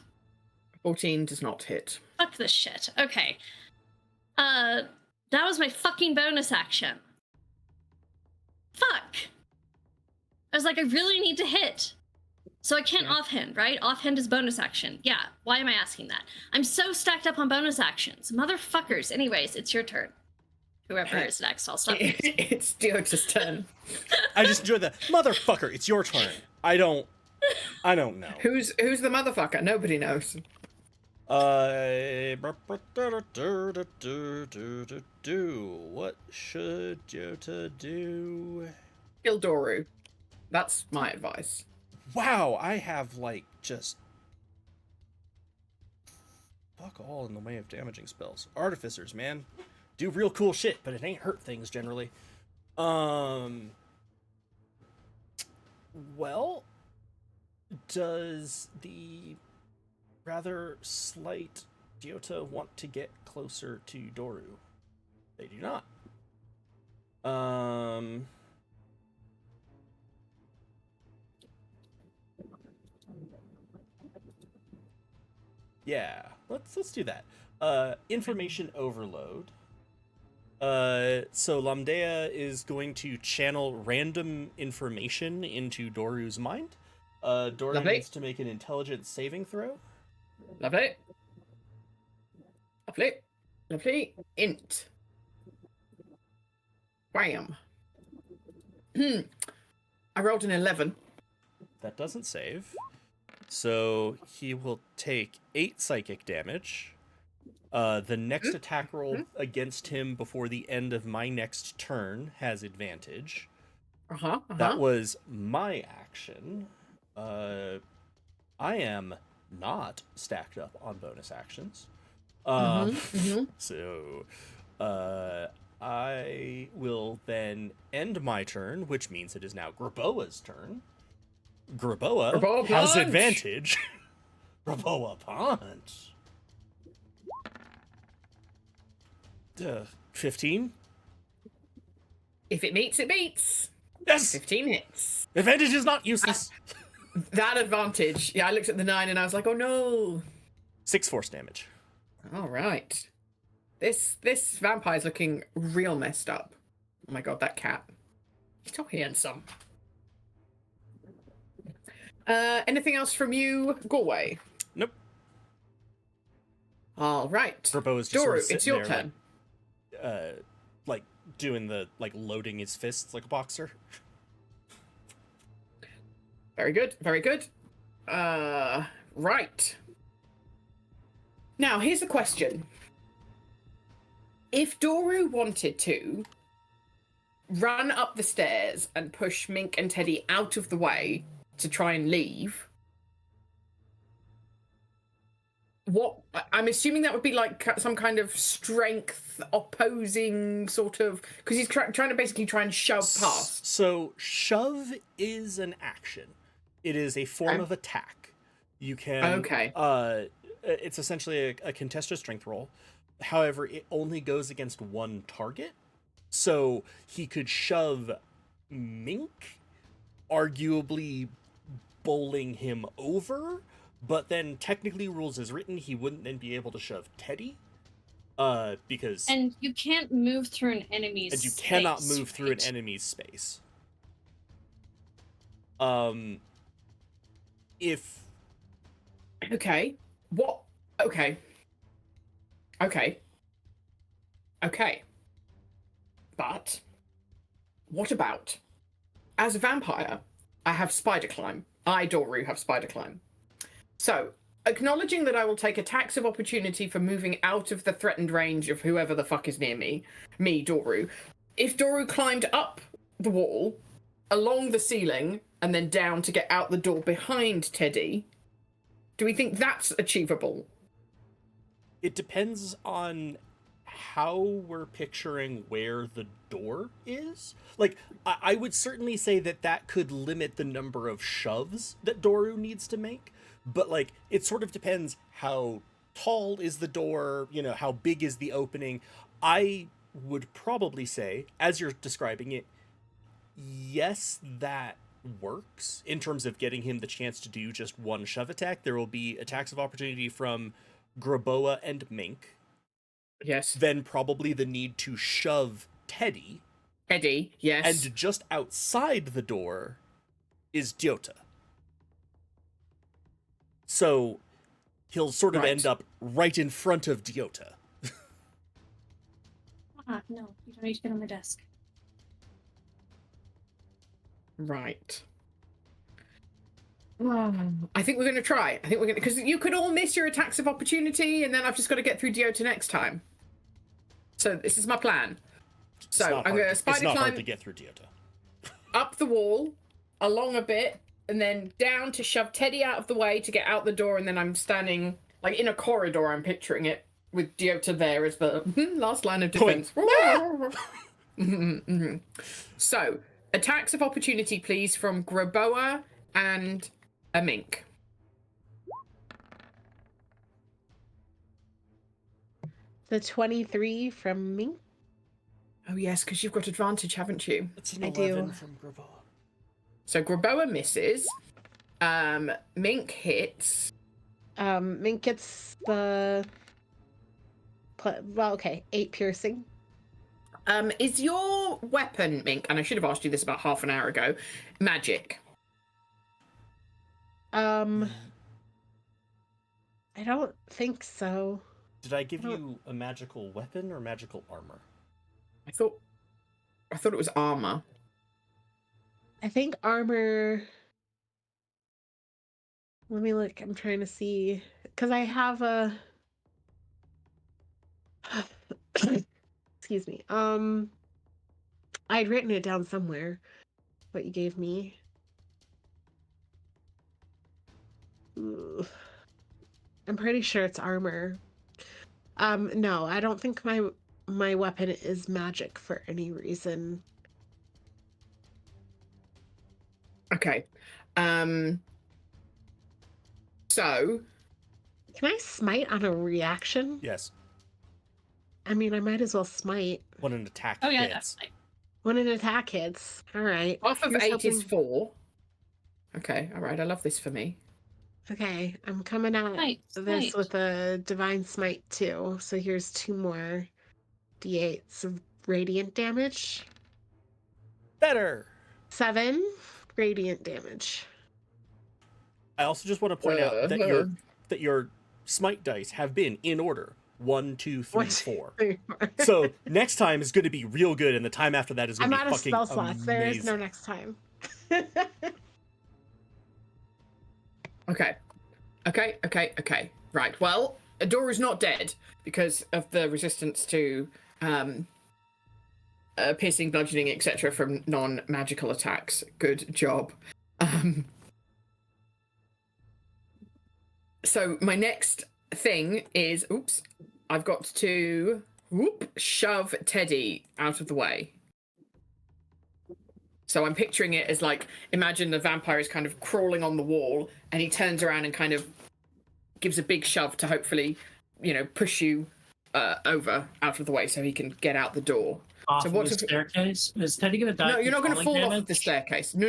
Speaker 1: 14 does not hit.
Speaker 3: Fuck this shit. Okay. That was my fucking bonus action. Fuck. I was like, I really need to hit. So I can't offhand, right? Offhand is bonus action. Yeah, why am I asking that? I'm so stacked up on bonus actions. Motherfuckers. Anyways, it's your turn. Whoever is next, I'll stop.
Speaker 1: It's Diota's turn.
Speaker 2: I just enjoyed that. Motherfucker, it's your turn. I don't know.
Speaker 1: Who's the motherfucker? Nobody knows.
Speaker 2: What should Jota do?
Speaker 1: Kill Doru. That's my advice.
Speaker 2: Wow, I have like just fuck all in the way of damaging spells. Artificers, man, do real cool shit, but it ain't hurt things generally. Well, does the rather slight Jota want to get closer to Doru? They do not. Yeah, let's do that. Information overload. So Lamdea is going to channel random information into Doru's mind. Doru
Speaker 1: Lovely.
Speaker 2: needs to make an intelligence saving throw.
Speaker 1: Lovely. Lovely. Lovely. Int. Bam. I rolled an 11.
Speaker 2: That doesn't save. So he will take 8 psychic damage. The next attack roll against him before the end of my next turn has advantage. That was my action. I am not stacked up on bonus actions. So I will then end my turn, which means it is now Graboa's turn. Graboa has
Speaker 1: punch!
Speaker 2: advantage. Graboa punch. 15?
Speaker 1: If it meets, it beats.
Speaker 2: Yes!
Speaker 1: 15 hits.
Speaker 2: Advantage is not useless.
Speaker 1: That advantage. Yeah, I looked at the 9 and I was like, oh no.
Speaker 2: 6 force damage.
Speaker 1: All right. This vampire's looking real messed up. Oh my god, that cat. He's so handsome. Anything else from you, Galway?
Speaker 2: Nope.
Speaker 1: All right.
Speaker 2: Graboa's just
Speaker 1: Doru,
Speaker 2: sort of
Speaker 1: it's
Speaker 2: sitting
Speaker 1: your
Speaker 2: there,
Speaker 1: turn.
Speaker 2: like doing the loading his fists like a boxer.
Speaker 1: Very good. Very good. Right. Now, here's a question. If Doru wanted to run up the stairs and push Mink and Teddy out of the way to try and leave, what I'm assuming that would be like some kind of strength opposing sort of, because he's trying to basically try and shove past.
Speaker 2: So shove is an action. It is a form of attack. You can it's essentially a contested strength roll. However, it only goes against one target. So he could shove Mink, arguably bowling him over, but then technically rules as written, he wouldn't then be able to shove Teddy. Because
Speaker 3: And you can't move through an enemy's
Speaker 2: and you
Speaker 3: space,
Speaker 2: cannot move through an
Speaker 3: right?
Speaker 2: enemy's space. If
Speaker 1: Okay. What? Okay. But what about, as a vampire, I have spider climb. I, Doru, have spider climb. So acknowledging that I will take attacks of opportunity for moving out of the threatened range of whoever the fuck is near me, Doru. If Doru climbed up the wall, along the ceiling, and then down to get out the door behind Teddy, do we think that's achievable?
Speaker 2: It depends on how we're picturing where the door is. Like, I would certainly say that that could limit the number of shoves that Doru needs to make, but, like, it sort of depends how tall is the door, you know, how big is the opening. I would probably say, as you're describing it, yes, that works in terms of getting him the chance to do just one shove attack. There will be attacks of opportunity from Graboa and Mink.
Speaker 1: Yes.
Speaker 2: Then probably the need to shove Teddy.
Speaker 1: Teddy, yes.
Speaker 2: And just outside the door is Dyota. So he'll sort of end up right in front of Dyota.
Speaker 3: No, you don't need to get on my desk.
Speaker 1: Right. I think we're going to try. I think we're going to, because you could all miss your attacks of opportunity, and then I've just got to get through Dyota next time. So this is my plan. So I'm going to spider
Speaker 2: climb. It's not hard
Speaker 1: climb
Speaker 2: to get through Dyota.
Speaker 1: up the wall, along a bit, and then down to shove Teddy out of the way to get out the door, and then I'm standing like in a corridor. I'm picturing it with Dyota there as the last line of defense. So attacks of opportunity, please, from Graboa and a Mink.
Speaker 5: The 23 from me.
Speaker 1: Oh yes, because you've got advantage, haven't you?
Speaker 2: It's an
Speaker 5: I
Speaker 2: 11
Speaker 5: do.
Speaker 2: from Graboa.
Speaker 1: So Graboa misses. Mink hits.
Speaker 5: Mink gets the... Well, okay, 8 piercing.
Speaker 1: Is your weapon, Mink, and I should have asked you this about half an hour ago, magic?
Speaker 5: I don't think so.
Speaker 2: Did I give you a magical weapon or magical armor?
Speaker 1: I thought it was armor.
Speaker 5: I think armor... Let me look. I'm trying to see. Because I have a... Excuse me. I'd written it down somewhere. What you gave me. Ooh. I'm pretty sure it's armor. No, I don't think my weapon is magic for any reason.
Speaker 1: Okay. So
Speaker 5: Can I smite on a reaction?
Speaker 2: Yes.
Speaker 5: I mean, I might as well smite.
Speaker 2: When an attack
Speaker 3: Oh yeah,
Speaker 2: hits.
Speaker 3: definitely.
Speaker 5: When an attack hits. All right.
Speaker 1: half of
Speaker 5: Here's
Speaker 1: 8 is
Speaker 5: something-
Speaker 1: 4. Okay, all right. I love this for me.
Speaker 5: Okay, I'm coming at this with a divine smite too. So here's 2 more d8s of radiant damage.
Speaker 2: Better!
Speaker 5: 7 radiant damage.
Speaker 2: I also just want to point out that your smite dice have been in order. 1, 2, 3, 4. So next time is going to be real good, and the time after that is going to be
Speaker 5: I'm out of
Speaker 2: fucking
Speaker 5: spell slots. There is no
Speaker 2: amazing.
Speaker 5: next time.
Speaker 1: Okay. Right. Well, Adora's not dead because of the resistance to piercing, bludgeoning, etc. from non-magical attacks. Good job. So my next thing is, I've got to shove Teddy out of the way. So I'm picturing it as like, imagine the vampire is kind of crawling on the wall and he turns around and kind of gives a big shove to hopefully, push you over out of the way so he can get out the door.
Speaker 4: Off of the staircase? Is Teddy going to die?
Speaker 1: No, you're not going to fall
Speaker 4: damage?
Speaker 1: off of the staircase. No.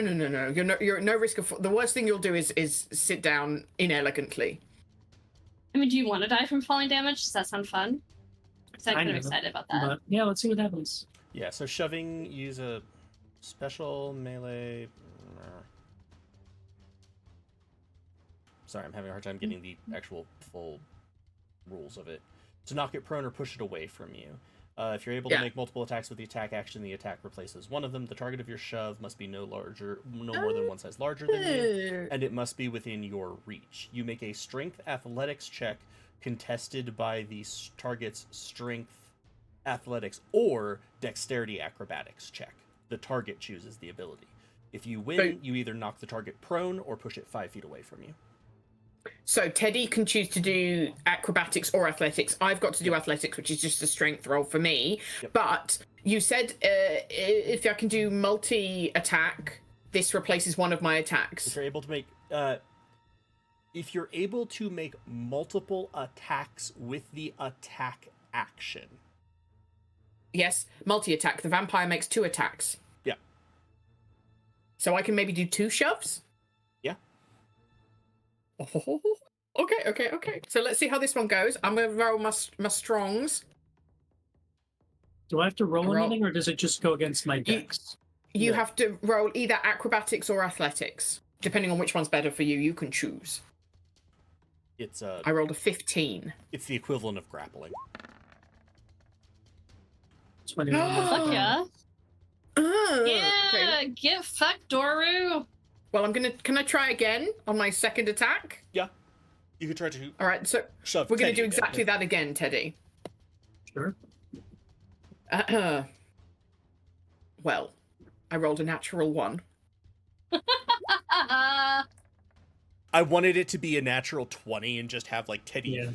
Speaker 1: You're at no risk of... The worst thing you'll do is sit down inelegantly.
Speaker 3: I mean, do you want to die from falling damage? Does that sound fun? I'm kind of excited about that.
Speaker 4: But yeah, let's see what happens.
Speaker 2: Yeah, so shoving, use a special melee... Sorry, I'm having a hard time getting the actual full rules of it. To knock it prone or push it away from you. If you're able to make multiple attacks with the attack action, the attack replaces one of them. The target of your shove must be no more than one size larger than you, and it must be within your reach. You make a strength athletics check contested by the target's strength athletics or dexterity acrobatics check. The target chooses the ability. If you win, you either knock the target prone or push it 5 feet away from you.
Speaker 1: So Teddy can choose to do acrobatics or athletics. I've got to do athletics, which is just a strength roll for me.
Speaker 2: Yep.
Speaker 1: But you said if I can do multi-attack, this replaces one of my attacks.
Speaker 2: If you're able to make multiple attacks with the attack action.
Speaker 1: Yes, multi-attack. The vampire makes 2 attacks.
Speaker 2: Yeah.
Speaker 1: So I can maybe do 2 shoves?
Speaker 2: Yeah.
Speaker 1: Oh, okay. So let's see how this one goes. I'm going to roll my strongs.
Speaker 4: Do I have to roll anything, or does it just go against my dex?
Speaker 1: You have to roll either acrobatics or athletics. Depending on which one's better for you, you can choose. I rolled a 15.
Speaker 2: It's the equivalent of grappling.
Speaker 4: 21.
Speaker 3: Fuck yeah. Yeah,
Speaker 1: Okay.
Speaker 3: get fucked, Doru.
Speaker 1: Well, can I try again on my second attack?
Speaker 2: Yeah. You could try to
Speaker 1: All right, so
Speaker 2: shove
Speaker 1: we're going to
Speaker 2: Teddy
Speaker 1: do
Speaker 2: again.
Speaker 1: exactly that again, Teddy.
Speaker 4: Sure.
Speaker 1: Well, I rolled a natural 1.
Speaker 2: I wanted it to be a natural 20 and just have like Teddy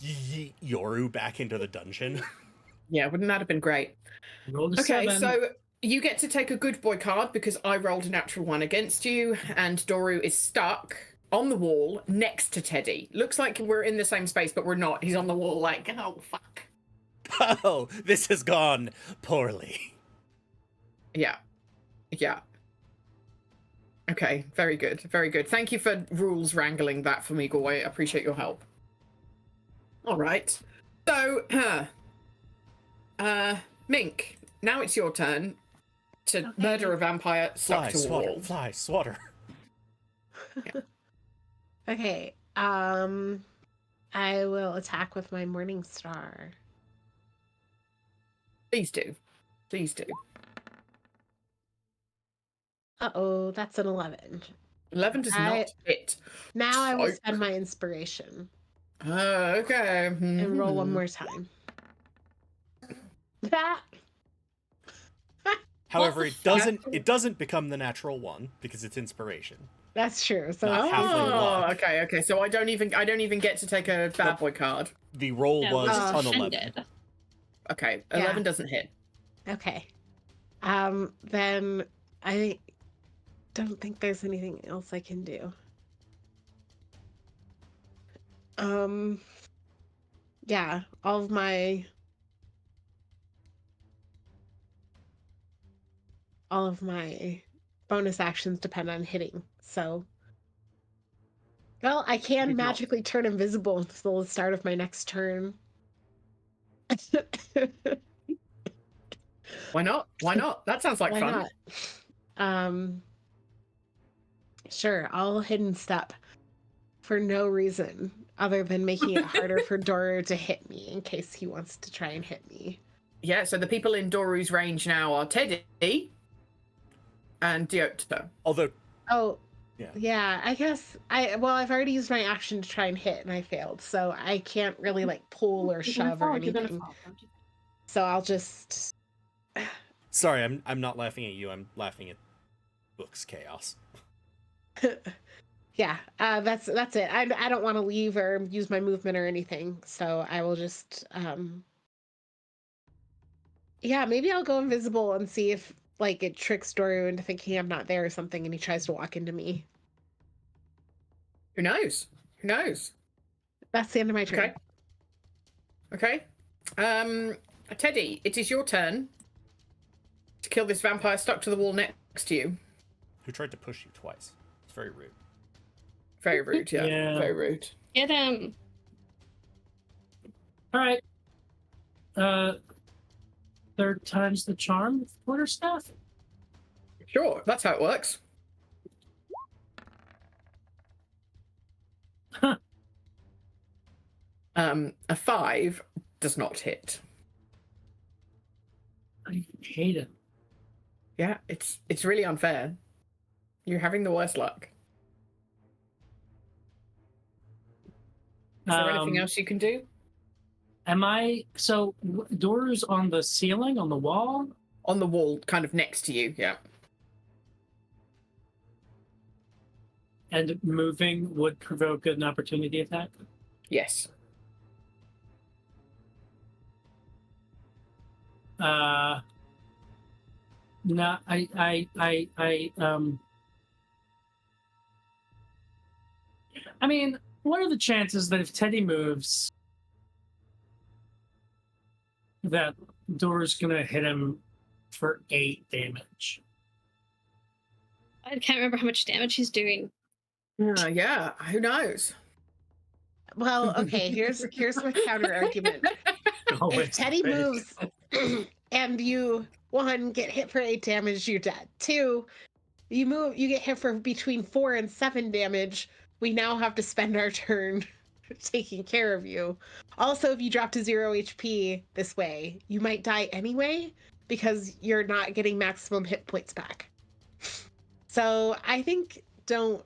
Speaker 2: yeet Yoru back into the dungeon.
Speaker 1: Yeah, wouldn't that have been great?
Speaker 4: Rolled a
Speaker 1: Okay,
Speaker 4: 7.
Speaker 1: so you get to take a good boy card because I rolled a natural 1 against you, and Doru is stuck on the wall next to Teddy. Looks like we're in the same space, but we're not. He's on the wall like, oh, fuck.
Speaker 2: Oh, this has gone poorly.
Speaker 1: Yeah. Okay, very good. Thank you for rules wrangling that for me, Goy. I appreciate your help. All right. So, Mink, now it's your turn to murder a vampire stuck to a wall.
Speaker 2: Fly, swatter.
Speaker 5: Okay. I will attack with my Morning Star.
Speaker 1: Please do.
Speaker 5: That's an 11.
Speaker 1: 11 does not hit.
Speaker 5: Now I will spend my inspiration.
Speaker 1: Okay.
Speaker 5: And roll one more time. That.
Speaker 2: However, it doesn't become the natural 1 because it's inspiration.
Speaker 5: That's true. So
Speaker 1: okay. So I don't even get to take a bad boy card.
Speaker 2: The roll was an 11.
Speaker 1: Okay, 11 doesn't hit.
Speaker 5: Okay. Then I don't think there's anything else I can do. Yeah, all of my bonus actions depend on hitting. So, well, I can magically turn invisible until the start of my next turn.
Speaker 1: Why not? That sounds like fun.
Speaker 5: Why not? Sure, I'll hidden step for no reason other than making it harder for Doru to hit me in case he wants to try and hit me.
Speaker 1: Yeah, so the people in Doru's range now are Teddy and Diota.
Speaker 2: Although
Speaker 5: yeah, I guess I've already used my action to try and hit and I failed, so I can't really like pull or shove or anything. So I'll just
Speaker 2: Sorry, I'm not laughing at you. I'm laughing at Book's chaos.
Speaker 5: Yeah, that's it. I don't want to leave or use my movement or anything, so I will just maybe I'll go invisible and see if like it tricks Doru into thinking I'm not there or something, and he tries to walk into me.
Speaker 1: Who knows?
Speaker 5: That's the end of my turn.
Speaker 1: Okay. Teddy, it is your turn to kill this vampire stuck to the wall next to you.
Speaker 2: Who tried to push you twice. It's very rude.
Speaker 1: Very rude, yeah. Very rude.
Speaker 3: Get him.
Speaker 4: All right. Third time's the charm with quarterstaff?
Speaker 1: Sure, that's how it works.
Speaker 4: Huh.
Speaker 1: A 5 does not hit.
Speaker 4: hate it.
Speaker 1: Yeah, it's really unfair. You're having the worst luck. Is there anything else you can do?
Speaker 4: Am I doors on the ceiling, on the wall?
Speaker 1: On the wall, kind of next to you, yeah.
Speaker 4: And moving would provoke an opportunity attack?
Speaker 1: Yes.
Speaker 4: No, I mean, what are the chances that if Teddy moves, that Door's gonna hit him for 8 damage?
Speaker 3: I can't remember how much damage he's doing.
Speaker 1: Yeah, who knows?
Speaker 5: Well, okay, here's my counter argument.
Speaker 4: Oh,
Speaker 5: If Teddy moves and you, 1, get hit for 8 damage, you're dead. 2, you get hit for between 4 and 7 damage. We now have to spend our turn taking care of you. Also, if you drop to 0 HP this way, you might die anyway because you're not getting maximum hit points back. So I think don't.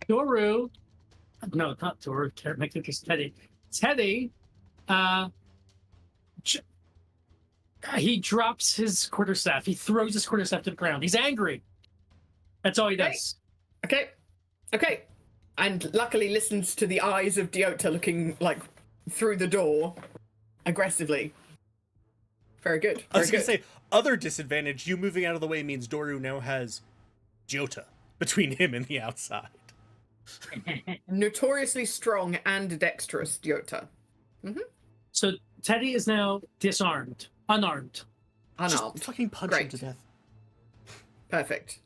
Speaker 4: Doru. No, not Doru. Can't make it just Teddy. Teddy, he drops his quarterstaff. He throws his quarterstaff to the ground. He's angry. That's all he does.
Speaker 1: Okay. And luckily listens to the eyes of Diota looking like through the door aggressively. Very good.
Speaker 2: I was going to say, other disadvantage, you moving out of the way means Doru now has Diota between him and the outside.
Speaker 1: Notoriously strong and dexterous Diota. Mm-hmm.
Speaker 4: So Teddy is now disarmed, unarmed.
Speaker 1: Unarmed.
Speaker 2: Just fucking punch him to death.
Speaker 1: Perfect.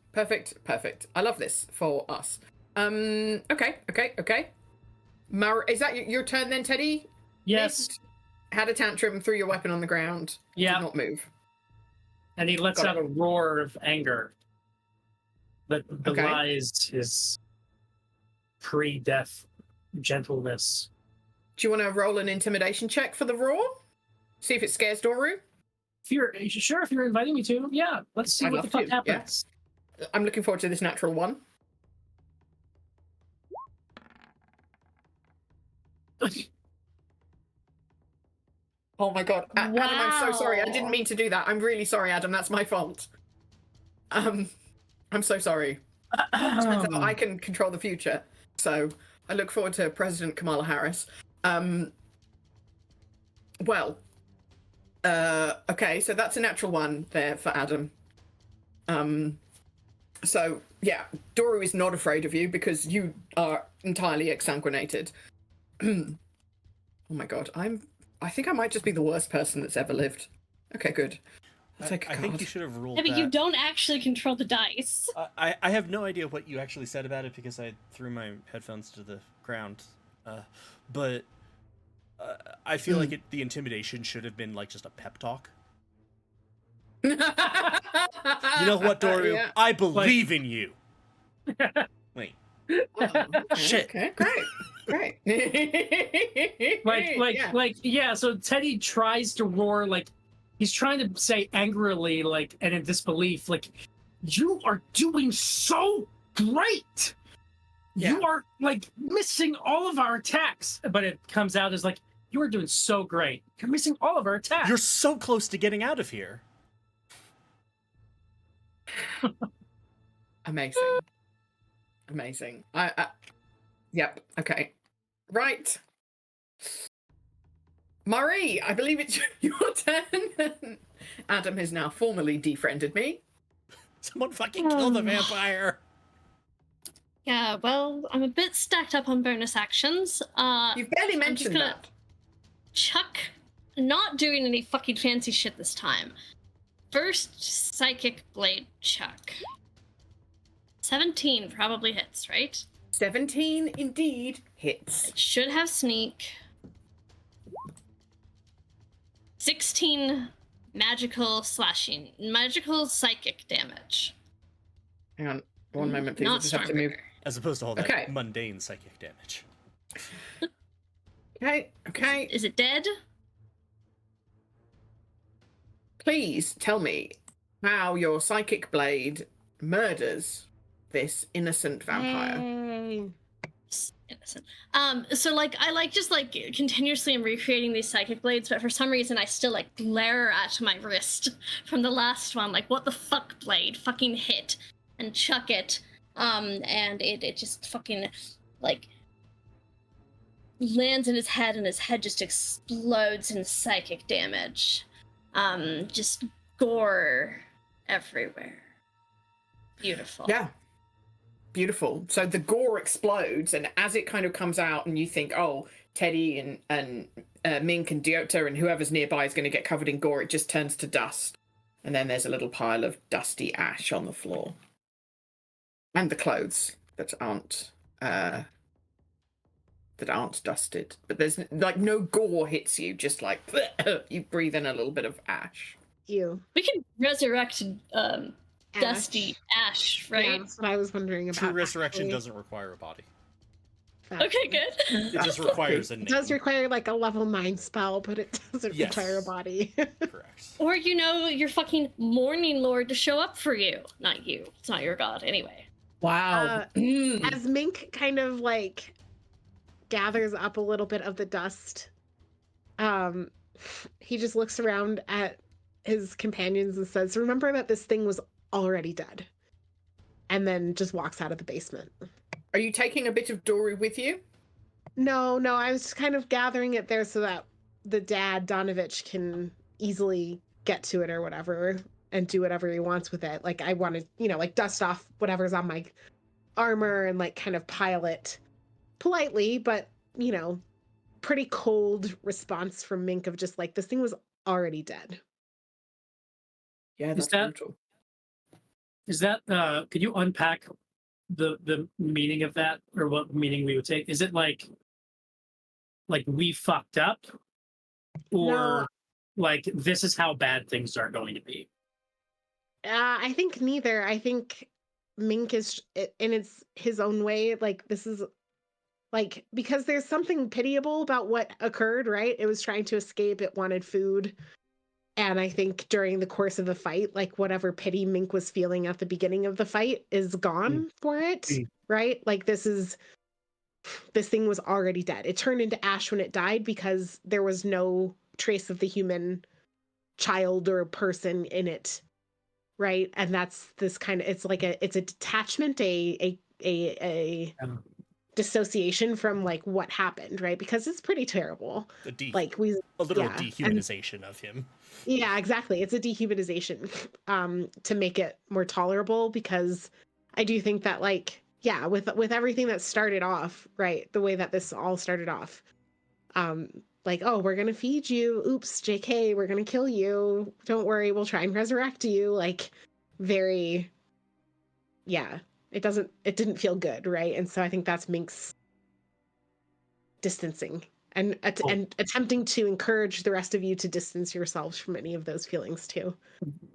Speaker 1: I love this for us. Okay. Is that your turn then, Teddy?
Speaker 4: Yes.
Speaker 1: Had a tantrum, threw your weapon on the ground.
Speaker 4: Yeah.
Speaker 1: Did not move.
Speaker 4: And he lets out a roar of anger that belies his pre-death gentleness.
Speaker 1: Do you want to roll an intimidation check for the roar? See if it scares Doru?
Speaker 4: If you're inviting me to, yeah. Let's see what the fuck happens.
Speaker 1: Yeah. I'm looking forward to this natural one. Oh my god. Adam, I'm so sorry. I didn't mean to do that. I'm really sorry, Adam. That's my fault. I'm so sorry. Turns out I can control the future. So I look forward to President Kamala Harris. Okay, so that's a natural one there for Adam. So yeah, Doru is not afraid of you because you are entirely exsanguinated. Oh my god, I think I might just be the worst person that's ever lived. Okay, good.
Speaker 2: I think you should have rolled
Speaker 3: Yeah, but
Speaker 2: that.
Speaker 3: you don't actually control the dice.
Speaker 2: I have no idea what you actually said about it because I threw my headphones to the ground. But I feel like the intimidation should have been like just a pep talk. You know what, Doru? Yeah. I believe in you. Wait.
Speaker 1: Oh, okay,
Speaker 2: shit.
Speaker 1: Okay, great.
Speaker 4: Yeah, so Teddy tries to roar, like, he's trying to say angrily, like, and in disbelief, like, you are doing so great! Yeah. You are, like, missing all of our attacks! But it comes out as, like, you are doing so great. You're missing all of our attacks!
Speaker 2: You're so close to getting out of here.
Speaker 1: Amazing. Yep, okay. Right. Marie, I believe it's your turn. Adam has now formally defriended me.
Speaker 2: Someone fucking kill the vampire.
Speaker 3: Yeah, well, I'm a bit stacked up on bonus actions.
Speaker 1: You've barely mentioned that.
Speaker 3: Chuck, not doing any fucking fancy shit this time. First Psychic Blade Chuck. 17 probably hits, right?
Speaker 1: 17 indeed hits.
Speaker 3: It should have sneak. 16 magical psychic damage.
Speaker 1: Hang on, one moment, please.
Speaker 3: Not
Speaker 1: I just have to move.
Speaker 2: As opposed to all that mundane psychic damage.
Speaker 1: Okay.
Speaker 3: Is it dead?
Speaker 1: please tell me how your psychic blade murders this innocent vampire.
Speaker 5: Yay.
Speaker 3: Innocent. So like I like just like continuously am recreating these psychic blades, but for some reason I still like glare at my wrist from the last one, like what the fuck blade, fucking hit and chuck it, and it just fucking like lands in his head, and his head just explodes in psychic damage, just gore everywhere. Beautiful.
Speaker 1: Yeah. Beautiful. So the gore explodes, and as it kind of comes out, and you think, oh, Teddy and Mink and Diota and whoever's nearby is going to get covered in gore, it just turns to dust. And then there's a little pile of dusty ash on the floor. And the clothes that aren't dusted. But there's like no gore hits you, just like you breathe in a little bit of ash.
Speaker 5: Ew.
Speaker 3: We can resurrect dusty ash, right?
Speaker 5: Yeah, that's what I was wondering about.
Speaker 2: True resurrection
Speaker 5: actually.
Speaker 2: doesn't require a body.
Speaker 3: Okay, good.
Speaker 2: It just requires a name.
Speaker 5: It does require like a level 9 spell, but it doesn't
Speaker 2: Yes.
Speaker 5: require a body.
Speaker 2: Correct.
Speaker 3: Or your fucking morning lord to show up for you. Not you. It's not your god anyway.
Speaker 1: Wow.
Speaker 5: As Mink kind of like gathers up a little bit of the dust, he just looks around at his companions and says, "Remember that this thing was already dead," and then just walks out of the basement.
Speaker 1: Are you taking a bit of Dory with you?
Speaker 5: No, I was just kind of gathering it there so that the dad, Donovich, can easily get to it or whatever and do whatever he wants with it. Like, I want to, like, dust off whatever's on my armor and, like, kind of pile it politely, but, pretty cold response from Mink of just, like, this thing was already dead.
Speaker 1: Yeah, that's
Speaker 4: that-
Speaker 1: brutal.
Speaker 4: Is that could you unpack the meaning of that, or what meaning we would take? Is it like we fucked up, or
Speaker 5: No.
Speaker 4: like this is how bad things are going to be?
Speaker 5: I think neither. I think Mink is, in his own way, like, this is, like, because there's something pitiable about what occurred, right? It was trying to escape, it wanted food. And I think during the course of the fight, like, whatever pity Mink was feeling at the beginning of the fight is gone for it, right? Like, this thing was already dead. It turned into ash when it died because there was no trace of the human child or person in it, right? And that's this kind of, it's a detachment, a dissociation from, like, what happened, right? Because it's pretty terrible.
Speaker 2: A literal
Speaker 5: yeah,
Speaker 2: dehumanization of him.
Speaker 5: Yeah, exactly. It's a dehumanization to make it more tolerable, because I do think that, like, yeah, with everything that started off, right, the way that this all started off, like, oh, we're gonna feed you, oops, JK, we're gonna kill you, don't worry, we'll try and resurrect you, like, very, yeah, it didn't feel good, right? And so I think that's Mink's distancing and attempting to encourage the rest of you to distance yourselves from any of those feelings too.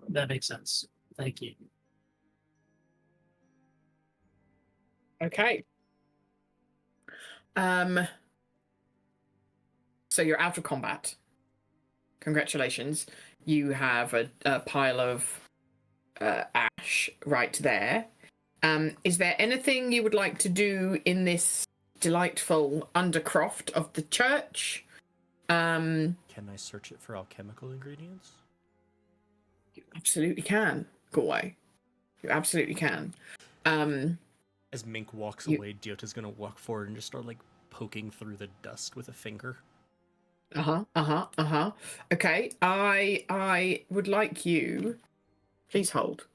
Speaker 4: That makes sense. Thank you.
Speaker 1: Okay. So you're out of combat. Congratulations. You have a pile of ash right there. Is there anything you would like to do in this delightful undercroft of the church?
Speaker 2: Can I search it for alchemical ingredients?
Speaker 1: You absolutely can, Galway. You absolutely can.
Speaker 2: As Mink walks away, Diota's gonna walk forward and just start like poking through the dust with a finger.
Speaker 1: Okay, I would like you, please hold,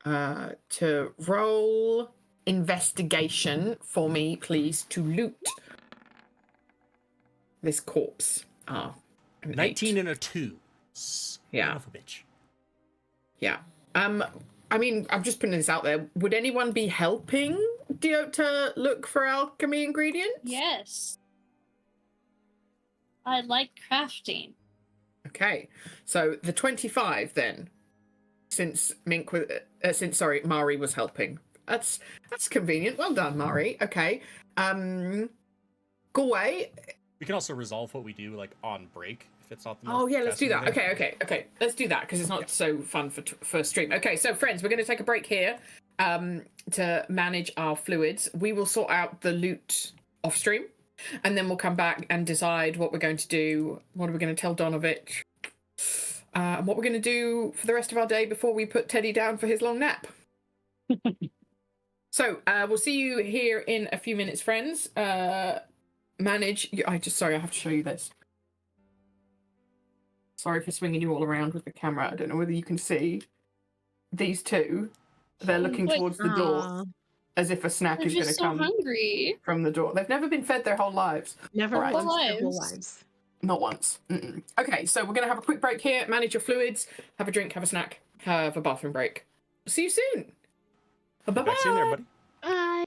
Speaker 1: to roll investigation for me, please, to loot this corpse.
Speaker 2: 19
Speaker 1: 8.
Speaker 2: and a 2.
Speaker 1: Yeah.
Speaker 2: Son of a bitch.
Speaker 1: Yeah. I mean, I'm just putting this out there. Would anyone be helping Diota look for alchemy ingredients?
Speaker 3: Yes. I like crafting.
Speaker 1: Okay. So the 25 then, since Mari was helping. That's convenient. Well done, Mari. Okay. Galway.
Speaker 2: We can also resolve what we do like on break if it's not the
Speaker 1: Oh
Speaker 2: most
Speaker 1: yeah, let's do that.
Speaker 2: fascinating.
Speaker 1: Okay. Let's do that because it's not so fun for stream. Okay, so friends, we're going to take a break here to manage our fluids. We will sort out the loot off stream, and then we'll come back and decide what we're going to do. What are we going to tell Donovich? And what we're going to do for the rest of our day before we put Teddy down for his long nap. So we'll see you here in a few minutes, friends. Manage. Sorry, I have to show you this. Sorry for swinging you all around with the camera. I don't know whether you can see these two. They're looking
Speaker 3: Wait.
Speaker 1: towards the door
Speaker 5: Aw,
Speaker 1: as if a snack
Speaker 3: They're
Speaker 1: is going to
Speaker 3: just so
Speaker 1: come
Speaker 3: hungry.
Speaker 1: from the door. They've never been fed their whole lives.
Speaker 5: never
Speaker 1: All right.
Speaker 5: once their whole
Speaker 3: Lives.
Speaker 5: lives.
Speaker 1: Not once. Mm-mm. Okay, so we're going to have a quick break here. Manage your fluids. Have a drink. Have a snack. Have a bathroom break. See you soon. Bye-bye.
Speaker 2: Back soon, everybody.
Speaker 5: Bye.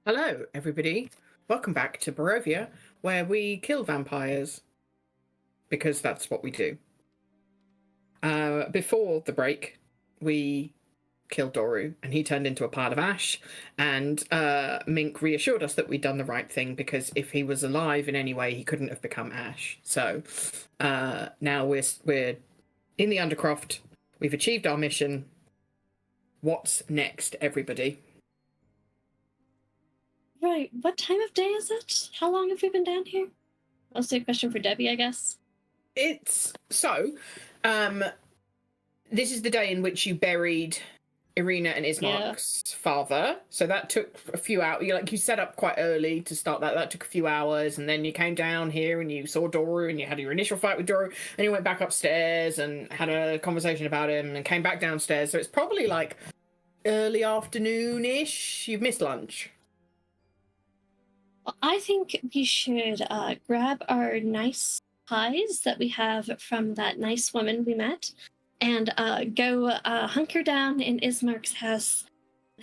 Speaker 1: Hello, everybody. Welcome back to Barovia, where we kill vampires. Because that's what we do. Before the break, we killed Doru, and he turned into a pile of ash, and Mink reassured us that we'd done the right thing, because if he was alive in any way, he couldn't have become ash. So now we're in the Undercroft. We've achieved our mission. What's next, everybody?
Speaker 3: Right. What time of day is it? How long have we been down here? Also a question for Debbie, I guess.
Speaker 1: It's so. This is the day in which you buried Irina and Ismark's father. So that took a few hours. You set up quite early to start that. That took a few hours, and then you came down here and you saw Doru, and you had your initial fight with Doru, and you went back upstairs and had a conversation about him, and came back downstairs. So it's probably like early afternoon-ish. You've missed lunch.
Speaker 3: Well, I think we should grab our nice pies that we have from that nice woman we met, and go hunker down in Ismark's house,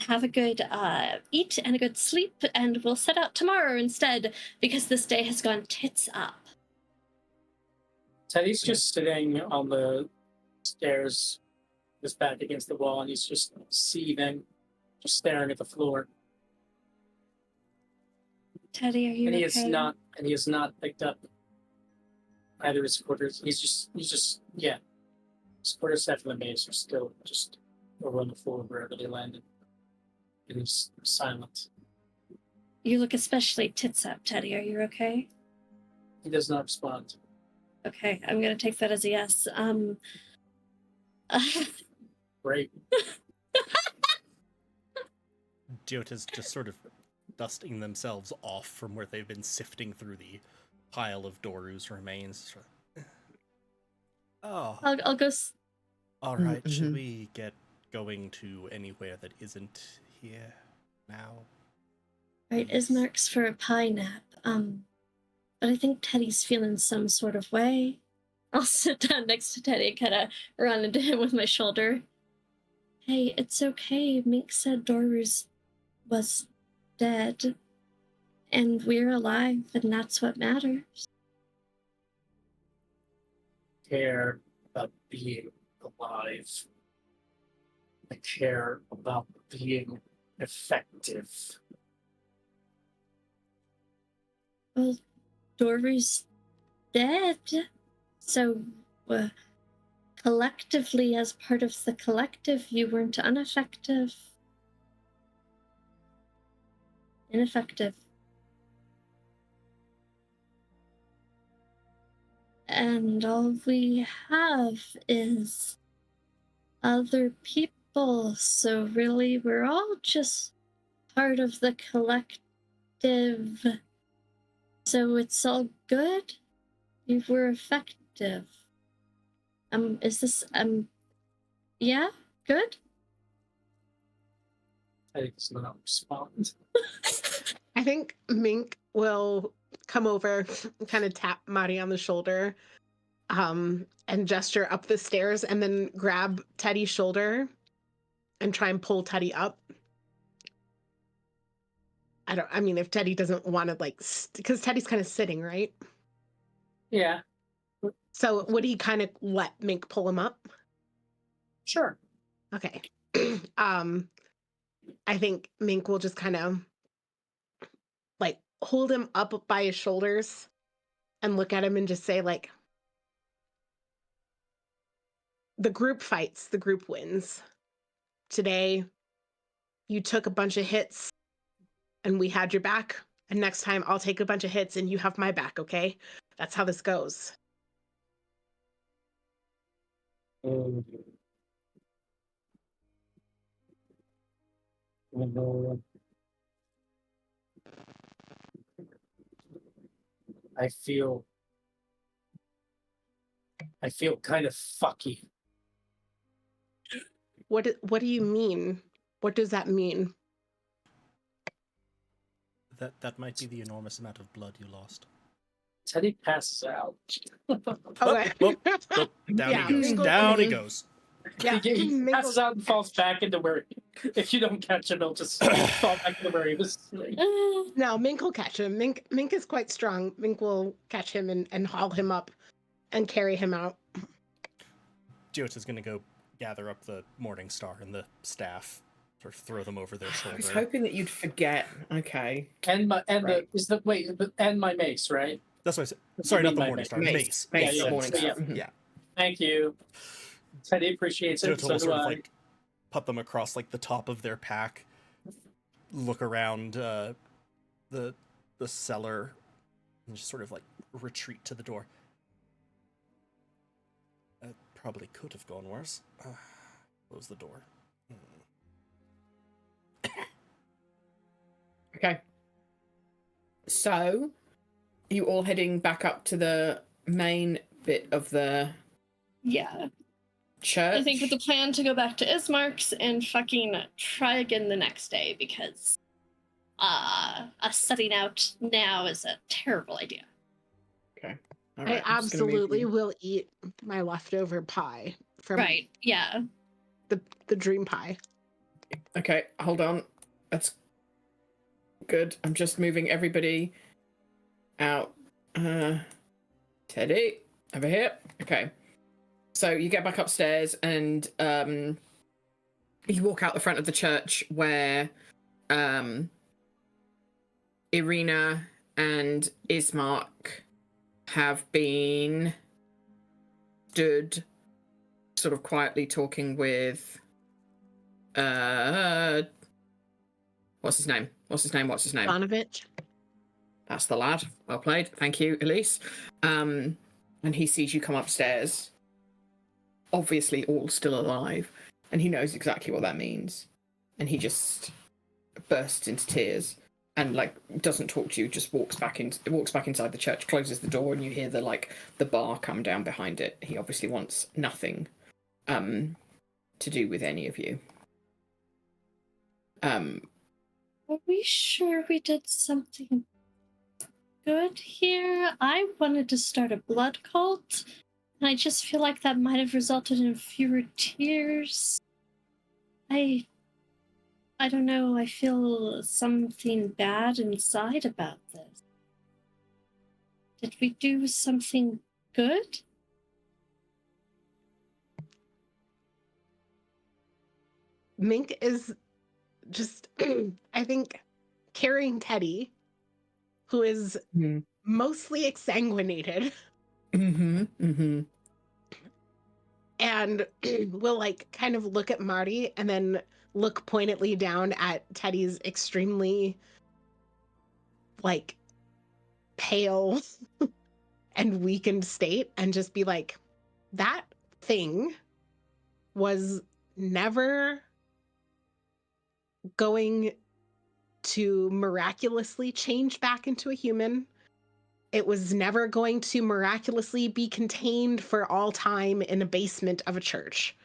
Speaker 3: have a good eat and a good sleep, and we'll set out tomorrow instead, because this day has gone tits up.
Speaker 4: Teddy's just sitting on the stairs, his back against the wall, and he's just seething, just staring at the floor.
Speaker 3: Teddy, are you
Speaker 4: And he
Speaker 3: okay?
Speaker 4: has not picked up either his quarters. He's just yeah. His quarter set from the maze are still just over on the floor wherever they landed. And he's silent.
Speaker 3: You look especially tits up, Teddy. Are you okay?
Speaker 4: He does not respond.
Speaker 3: Okay, I'm gonna take that as a yes.
Speaker 4: Great.
Speaker 2: Diota's just sort of dusting themselves off from where they've been sifting through the pile of Doru's remains. Oh,
Speaker 3: I'll go.
Speaker 2: all right.
Speaker 1: Mm-hmm.
Speaker 2: Should we get going to anywhere that isn't here now?
Speaker 3: Right, Ismark's for a pie nap. But I think Teddy's feeling some sort of way. I'll sit down next to Teddy and kind of run into him with my shoulder. Hey, it's okay. Mink said Doru's was dead, and we're alive, and that's what matters.
Speaker 4: Care about being alive. I care about being effective.
Speaker 3: Well, Doru's dead, so collectively, as part of the collective, you weren't ineffective. And all we have is other people, so really we're all just part of the collective. So it's all good. We were effective. Yeah, good?
Speaker 4: I think it's not respond.
Speaker 5: I think Mink will come over, kind of tap Mari on the shoulder, and gesture up the stairs, and then grab Teddy's shoulder and try and pull Teddy up. I mean, if Teddy doesn't want to, because Teddy's kind of sitting, right?
Speaker 4: Yeah,
Speaker 5: So would he kind of let Mink pull him up?
Speaker 4: sure.
Speaker 5: Okay. I think Mink will just kind of hold him up by his shoulders and look at him and just say, the group fights, the group wins. Today, you took a bunch of hits and we had your back. And next time I'll take a bunch of hits and you have my back, okay? That's how this goes.
Speaker 4: I feel kind of fucky.
Speaker 5: What do you mean? What does that mean?
Speaker 2: That might be the enormous amount of blood you lost.
Speaker 4: Teddy passes out.
Speaker 5: Okay.
Speaker 2: Down
Speaker 5: Yeah,
Speaker 2: he goes.
Speaker 5: Mink will-
Speaker 2: Down he goes.
Speaker 1: Yeah.
Speaker 4: He
Speaker 5: Mink
Speaker 4: passes out and falls back into where, if you don't catch him, he'll just fall back into where he was sitting.
Speaker 5: No, Mink will catch him. Mink is quite strong. Mink will catch him and haul him up and carry him out.
Speaker 2: Jota's gonna go gather up the Morning Star and the staff, sort of throw them over their
Speaker 1: I
Speaker 2: shoulder.
Speaker 1: was hoping that you'd forget. Okay.
Speaker 4: And my
Speaker 1: Right.
Speaker 4: and my mace, right?
Speaker 2: That's what I said. Sorry, not the
Speaker 4: My
Speaker 2: Morning
Speaker 4: mace.
Speaker 2: Star.
Speaker 1: Mace.
Speaker 2: Mace.
Speaker 1: Mace,
Speaker 4: Yeah,
Speaker 1: the
Speaker 4: yeah,
Speaker 1: Morning
Speaker 4: so
Speaker 1: Star.
Speaker 4: yeah.
Speaker 1: Mhm.
Speaker 2: Yeah.
Speaker 4: Thank you. Teddy appreciates it.
Speaker 2: Jota
Speaker 4: So
Speaker 2: will
Speaker 4: do
Speaker 2: sort of
Speaker 4: I.
Speaker 2: like put them across like the top of their pack, look around the cellar, and just sort of like retreat to the door. That probably could have gone worse. Close the door.
Speaker 1: Okay. So, you all heading back up to the main bit of the
Speaker 3: Yeah.
Speaker 1: church?
Speaker 3: I think with the plan to go back to Ismark's and fucking try again the next day because us setting out now is a terrible idea.
Speaker 1: Okay. All
Speaker 5: I
Speaker 1: right, I'm just gonna move
Speaker 5: absolutely
Speaker 1: you.
Speaker 5: will eat my leftover pie from
Speaker 3: Right, yeah.
Speaker 5: the dream pie.
Speaker 1: Okay, hold on. That's good. I'm just moving everybody out. Teddy, over here. Okay. So you get back upstairs and you walk out the front of the church where Irina and Ismark have been stood sort of quietly talking with what's his name?
Speaker 5: Ivanovich.
Speaker 1: That's the lad. Well played. Thank you, Elise. And he sees you come upstairs, obviously all still alive, and he knows exactly what that means. And he just bursts into tears and like doesn't talk to you, just walks back inside the church, closes the door, and you hear the bar come down behind it. He obviously wants nothing to do with any of you.
Speaker 3: Are we sure we did something good here? I wanted to start a blood cult, and I just feel like that might have resulted in fewer tears. I don't know, I feel something bad inside about this. Did we do something good?
Speaker 5: Mink is just, I think, carrying Teddy, who is mostly exsanguinated, and will like kind of look at Marty and then look pointedly down at Teddy's extremely like pale and weakened state and just be like, that thing was never going to miraculously change back into a human. It was never going to miraculously be contained for all time in a basement of a church.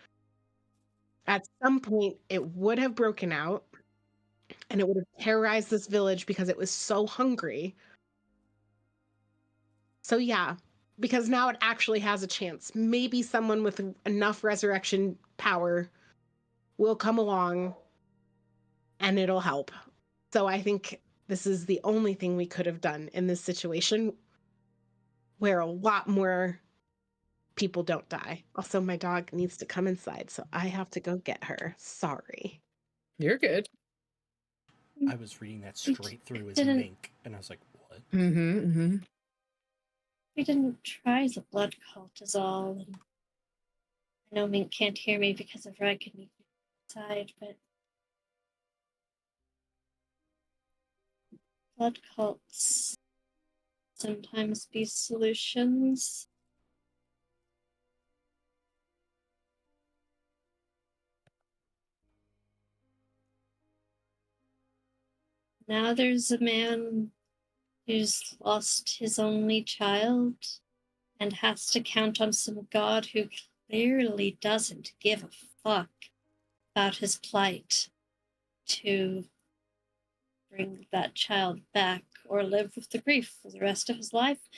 Speaker 5: At some point, it would have broken out and it would have terrorized this village because it was so hungry. So, yeah, because now it actually has a chance. Maybe someone with enough resurrection power will come along and it'll help. So, I think this is the only thing we could have done in this situation where a lot more people don't die. Also, my dog needs to come inside, so I have to go get her. Sorry.
Speaker 1: You're good.
Speaker 2: I was reading that straight through as
Speaker 3: Didn't-
Speaker 2: Mink, and I was like, what?
Speaker 1: We
Speaker 3: We didn't try the blood cult is all. And I know Mink can't hear me because of Ragnarok inside, but blood cults sometimes be solutions. Now there's a man who's lost his only child and has to count on some god who clearly doesn't give a fuck about his plight to bring that child back or live with the grief for the rest of his life.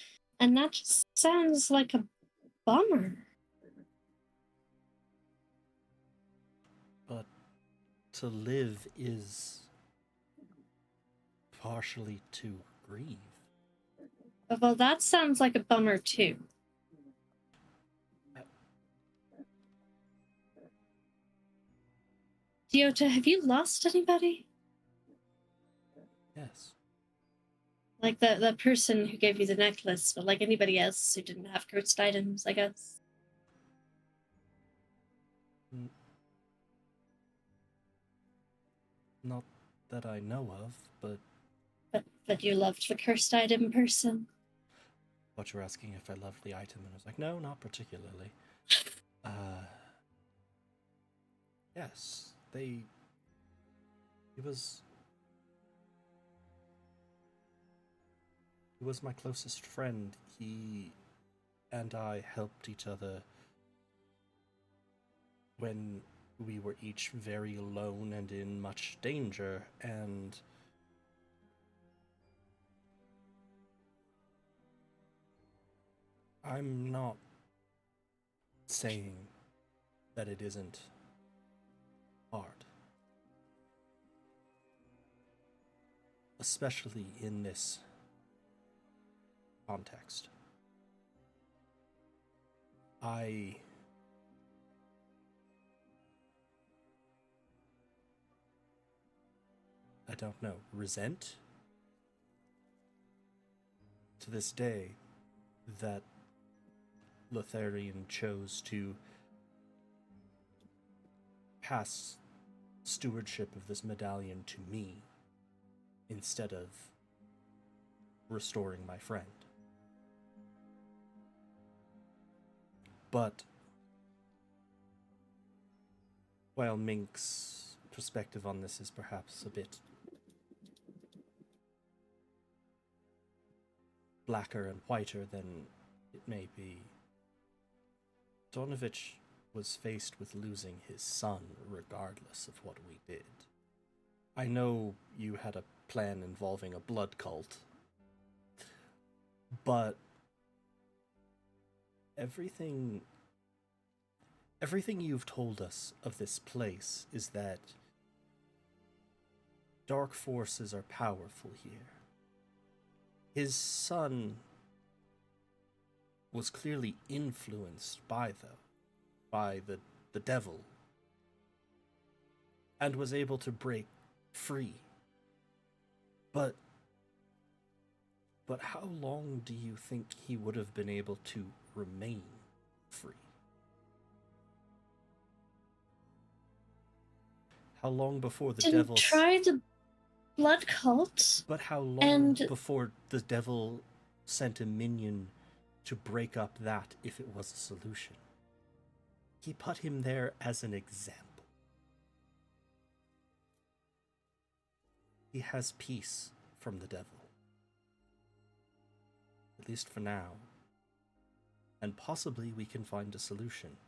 Speaker 3: And that just sounds like a bummer.
Speaker 2: But to live is partially to grieve.
Speaker 3: Well, that sounds like a bummer too. Diota, have you lost anybody?
Speaker 2: Yes.
Speaker 3: Like the person who gave you the necklace, but like anybody else who didn't have cursed items, I guess.
Speaker 2: Not that I know of, but
Speaker 3: But you loved the cursed item person.
Speaker 2: what you're asking if I loved the item, and I was like, no, not particularly. Yes, he was my closest friend. He and I helped each other when we were each very alone and in much danger, and I'm not saying that it isn't hard. Especially in this context. I don't know, resent to this day that Lotharian chose to pass stewardship of this medallion to me instead of restoring my friend. But while Mink's perspective on this is perhaps a bit blacker and whiter than it may be, Donovich was faced with losing his son regardless of what we did. I know you had a plan involving a blood cult, but everything you've told us of this place is that dark forces are powerful here. His son was clearly influenced by the devil, and was able to break free. But how long do you think he would have been able to remain free? How long before the devil
Speaker 3: try the blood cult?
Speaker 2: But how long before the devil sent a minion to break up that if it was a solution? He put him there as an example. He has peace from the devil. At least for now. And possibly we can find a solution.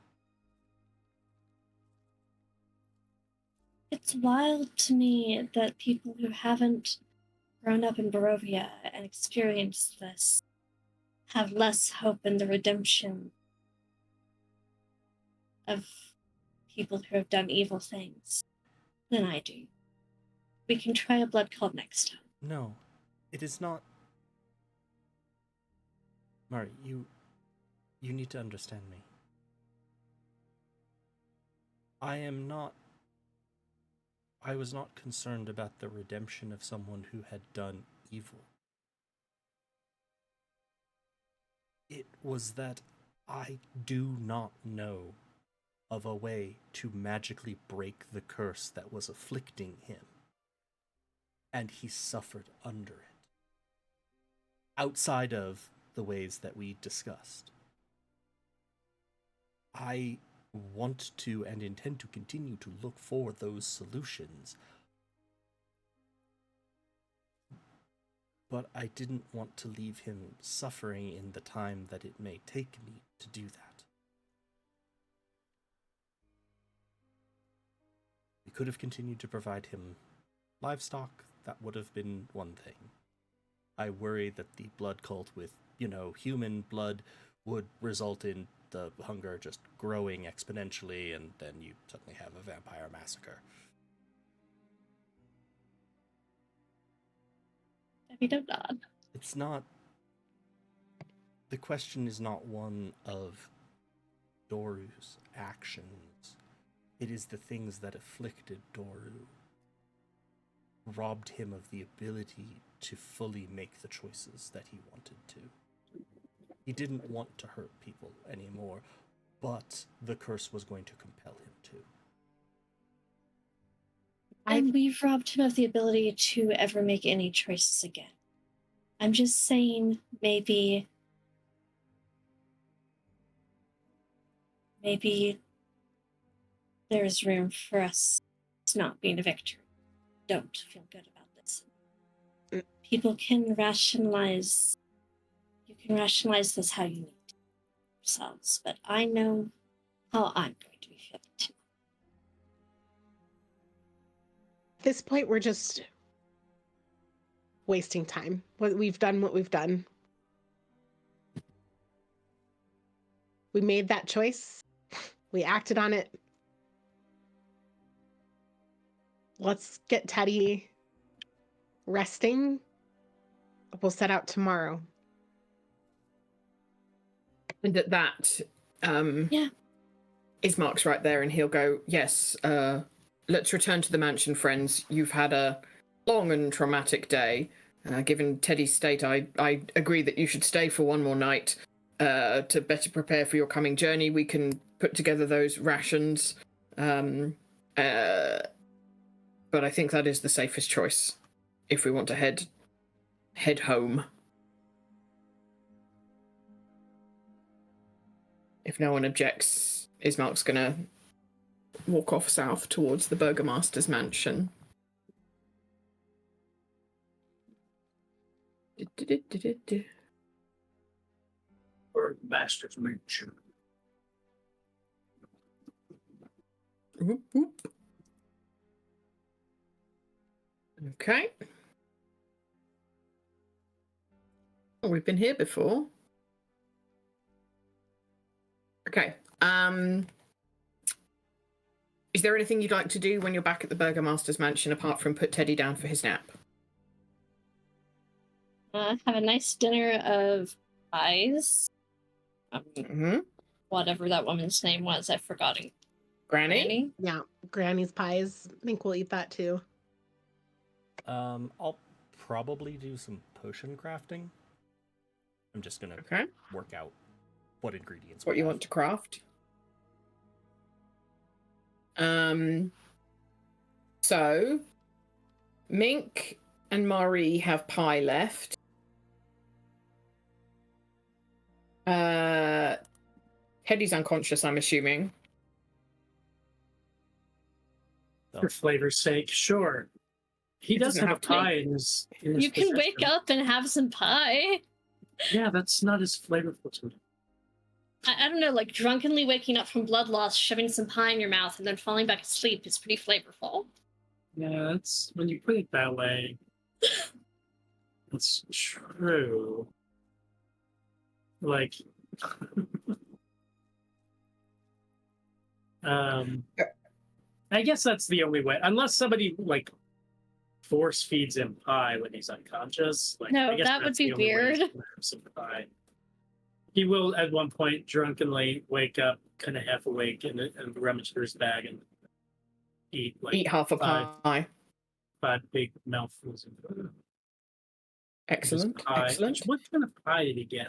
Speaker 3: It's wild to me that people who haven't grown up in Barovia and experienced this have less hope in the redemption of people who have done evil things than I do. We can try a blood cult next time.
Speaker 2: No, it is not. Mari, you need to understand me. I was not concerned about the redemption of someone who had done evil. It was that I do not know of a way to magically break the curse that was afflicting him. And he suffered under it. Outside of the ways that we discussed. I want to and intend to continue to look for those solutions. But I didn't want to leave him suffering in the time that it may take me to do that. We could have continued to provide him livestock. That would have been one thing. I worry that the blood cult with, human blood would result in the hunger just growing exponentially, and then you suddenly have a vampire massacre.
Speaker 3: I don't nod.
Speaker 2: It's not... The question is not one of Doru's actions. It is the things that afflicted Doru, robbed him of the ability to fully make the choices that he wanted to. He didn't want to hurt people anymore, but the curse was going to compel him to.
Speaker 3: And we've robbed him of the ability to ever make any choices again. I'm just saying maybe there's room for us to not be in a victory. Don't feel good about this. People can rationalize. You can rationalize this how you need to yourselves, but I know how I'm going to be feeling too.
Speaker 5: At this point, we're just wasting time. We've done what we've done. We made that choice. We acted on it. Let's get Teddy resting. We'll set out tomorrow.
Speaker 1: And at that,
Speaker 3: Yeah.
Speaker 1: Ismark's right there, and he'll go, yes, let's return to the mansion, friends. You've had a long and traumatic day. Given Teddy's state, I agree that you should stay for one more night to better prepare for your coming journey. We can put together those rations. But I think that is the safest choice if we want to head home. If no one objects, Ismark's gonna walk off south towards the Burgomaster's mansion.
Speaker 4: Burgomaster's mansion.
Speaker 1: Whoop, whoop. Okay. Oh, we've been here before. Okay. Is there anything you'd like to do when you're back at the Burgomaster's mansion apart from put Teddy down for his nap?
Speaker 3: Have a nice dinner of pies. Whatever that woman's name was, I've forgotten.
Speaker 1: Granny?
Speaker 5: Yeah, Granny's pies. I think we'll eat that too.
Speaker 2: I'll probably do some potion crafting. I'm just gonna work out what ingredients.
Speaker 1: What you want to craft? So Mink and Marie have pie left. Teddy's unconscious, I'm assuming.
Speaker 4: For flavor's sake, sure. He does have a pie in his
Speaker 3: You can
Speaker 4: possession.
Speaker 3: wake up and have some pie.
Speaker 4: Yeah, that's not as flavorful to me.
Speaker 3: I don't know, like drunkenly waking up from blood loss, shoving some pie in your mouth, and then falling back asleep is pretty flavorful.
Speaker 4: Yeah, that's when you put it that way. It's true. Like, I guess that's the only way, unless somebody like force feeds him pie when he's unconscious. Like,
Speaker 3: No,
Speaker 4: I guess
Speaker 3: that would
Speaker 4: that's
Speaker 3: be
Speaker 4: the only way
Speaker 3: weird.
Speaker 4: to have some pie. He will at one point drunkenly wake up, kind of half awake, and rummage through his bag and eat
Speaker 1: half a pie. 5
Speaker 4: big mouthfuls of
Speaker 1: Excellent.
Speaker 4: pie.
Speaker 1: Excellent.
Speaker 4: What kind of pie did he get?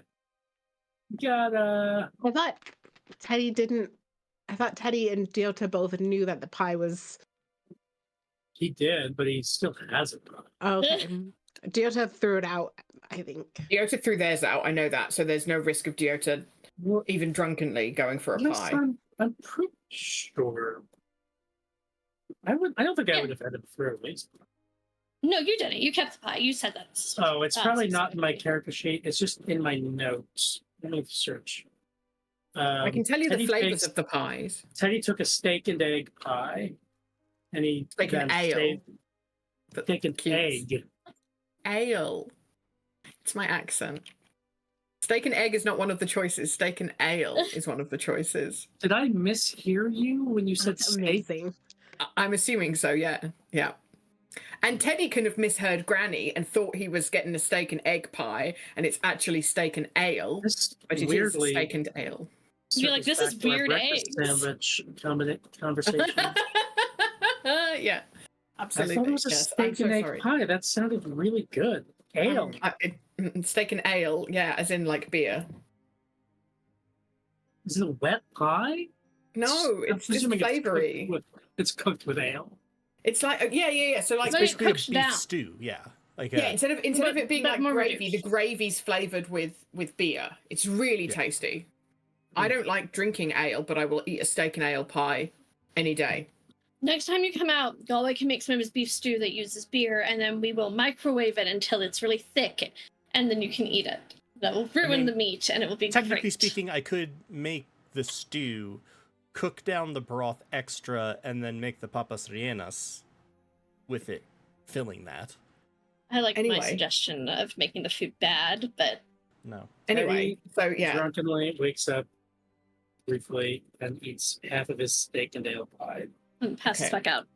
Speaker 4: He got
Speaker 5: I thought Teddy and Deota both knew that the pie was.
Speaker 4: He did, but he still has it.
Speaker 5: Oh, okay. Deota threw it out, I think.
Speaker 1: Deota threw theirs out, I know that, so there's no risk of Deota even drunkenly going for a pie.
Speaker 4: I'm pretty sure. I don't think I would have had him throw at least.
Speaker 3: No, you didn't. You kept the pie. You said that.
Speaker 4: Oh, it's probably not in my character sheet. It's just in my notes. Let me search.
Speaker 1: I can tell you the
Speaker 4: Teddy
Speaker 1: flavors of the pies.
Speaker 4: Teddy took a steak and egg pie, and he
Speaker 1: Like an ale.
Speaker 4: Steak and egg.
Speaker 1: Ale. It's my accent. Steak and egg is not one of the choices. Steak and ale is one of the choices.
Speaker 4: Did I mishear you when you said
Speaker 5: That's
Speaker 4: steak?
Speaker 5: amazing.
Speaker 1: I'm assuming so, yeah. Yeah. And Teddy can have misheard Granny and thought he was getting a steak and egg pie, and it's actually steak and ale,
Speaker 4: This
Speaker 1: but it is
Speaker 4: weirdly
Speaker 1: steak and ale.
Speaker 3: You'd be like, this is
Speaker 4: circles back to our
Speaker 3: weird
Speaker 4: breakfast
Speaker 3: eggs.
Speaker 4: sandwich conversation.
Speaker 1: Yeah,
Speaker 4: I
Speaker 1: absolutely.
Speaker 4: thought it was a
Speaker 1: Yes,
Speaker 4: steak
Speaker 1: I'm so
Speaker 4: and egg
Speaker 1: sorry.
Speaker 4: pie. That sounded really good. Ale.
Speaker 1: Steak and ale, yeah, as in like beer.
Speaker 4: Is it a wet pie?
Speaker 1: No,
Speaker 4: I'm
Speaker 1: it's just
Speaker 4: presuming
Speaker 1: flavory.
Speaker 4: It's cooked with ale.
Speaker 1: It's like yeah. So like
Speaker 2: It's
Speaker 3: But it
Speaker 2: basically a
Speaker 3: cooks
Speaker 2: beef
Speaker 3: down.
Speaker 2: stew. Yeah. Like
Speaker 1: yeah, instead of it being
Speaker 3: but
Speaker 1: like
Speaker 3: more
Speaker 1: gravy,
Speaker 3: reduced.
Speaker 1: the gravy's flavored with beer. It's really
Speaker 2: Yeah.
Speaker 1: tasty. I don't like drinking ale, but I will eat a steak and ale pie any day.
Speaker 3: Next time you come out, Galway can make some of his beef stew that uses beer, and then we will microwave it until it's really thick, and then you can eat it. That will ruin the meat, and it will be
Speaker 2: technically
Speaker 3: great.
Speaker 2: speaking, I could make the stew, cook down the broth extra, and then make the papas rellenas with it, filling that.
Speaker 3: I like
Speaker 1: Anyway.
Speaker 3: my suggestion of making the food bad, but
Speaker 2: No.
Speaker 1: Anyway, so yeah.
Speaker 4: Drunkenly wakes up briefly and eats half of his steak and ale pie.
Speaker 3: pass the
Speaker 1: Okay.
Speaker 3: fuck out.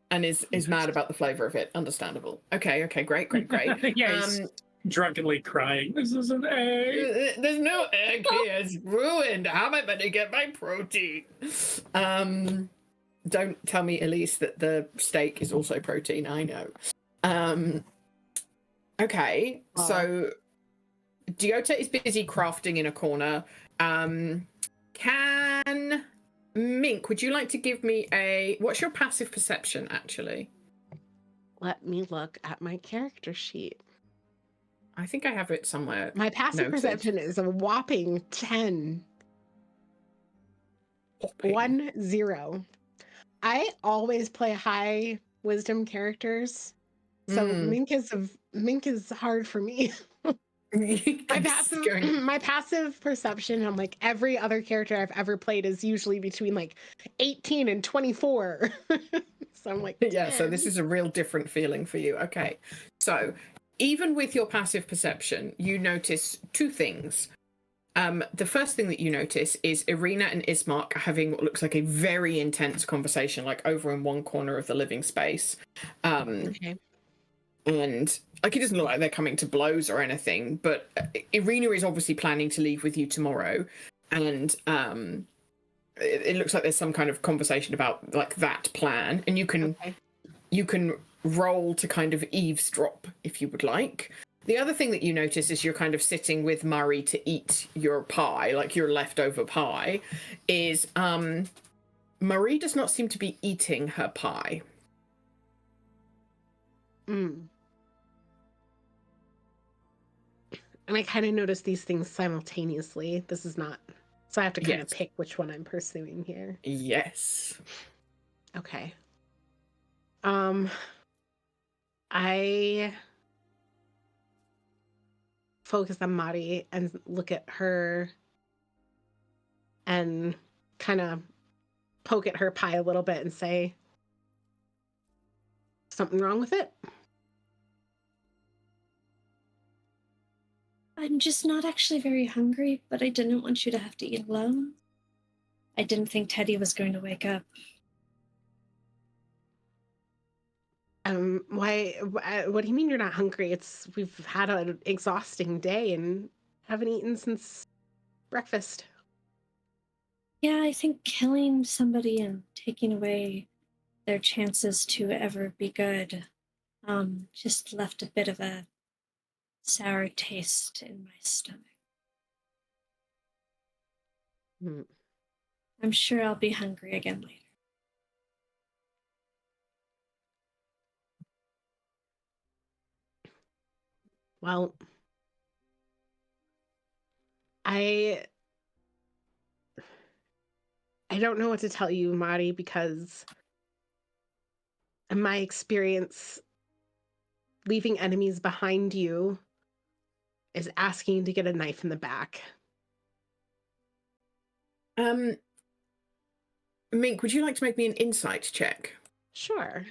Speaker 1: And is mad about the flavor of it. Understandable. Okay, great.
Speaker 4: Yeah, he's drunkenly crying. This is an egg.
Speaker 1: There's no egg here. It's ruined. How am I meant to get my protein? Don't tell me, Elise, that the steak is also protein. I know. Okay, so Diota is busy crafting in a corner. Can Mink, would you like to give me what's your passive perception, actually?
Speaker 5: Let me look at my character sheet.
Speaker 1: I think I have it somewhere.
Speaker 5: My passive
Speaker 1: noted.
Speaker 5: perception is a whopping 10. 10. I always play high wisdom characters. So Mink is hard for me. My passive perception on like every other character I've ever played is usually between like 18 and 24. So I'm like,
Speaker 1: yeah, so this is a real different feeling for you. Okay. So even with your passive perception, you notice two things. The first thing that you notice is Irina and Ismark having what looks like a very intense conversation, like over in one corner of the living space.
Speaker 5: okay.
Speaker 1: And like, it doesn't look like they're coming to blows or anything, but Irina is obviously planning to leave with you tomorrow. And it looks like there's some kind of conversation about like that plan. And you can roll to kind of eavesdrop if you would like. The other thing that you notice is you're kind of sitting with Murray to eat your pie, like your leftover pie, is Marie does not seem to be eating her pie.
Speaker 5: And I kind of notice these things simultaneously. This is not, so I have to kind of pick which one I'm pursuing here.
Speaker 1: Yes.
Speaker 5: Okay. I focus on Mari and look at her and kind of poke at her pie a little bit and say, something wrong with it?
Speaker 3: I'm just not actually very hungry, but I didn't want you to have to eat alone. I didn't think Teddy was going to wake up.
Speaker 5: What do you mean you're not hungry? We've had an exhausting day and haven't eaten since breakfast.
Speaker 3: Yeah, I think killing somebody and taking away their chances to ever be good just left a bit of a sour taste in my stomach. I'm sure I'll be hungry again later.
Speaker 5: Well, I don't know what to tell you, Mari, because in my experience, leaving enemies behind you is asking to get a knife in the back.
Speaker 1: Mink, would you like to make me an insight check?
Speaker 5: Sure.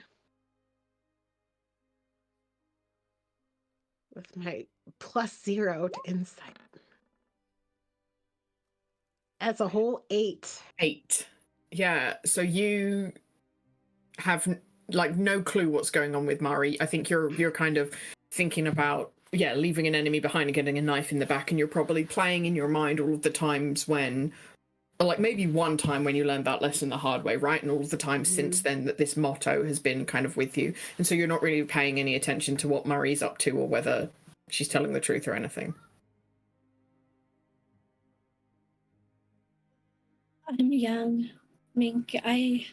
Speaker 5: With my +0 to insight. As a whole, 8.
Speaker 1: 8. Yeah, so you have like no clue what's going on with Mari. I think you're kind of thinking about leaving an enemy behind and getting a knife in the back, and you're probably playing in your mind all of the times when, or like maybe one time when you learned that lesson the hard way, right? And all of the times since then that this motto has been kind of with you, and so you're not really paying any attention to what Mari's up to or whether she's telling the truth or anything.
Speaker 3: I'm young, Mink. I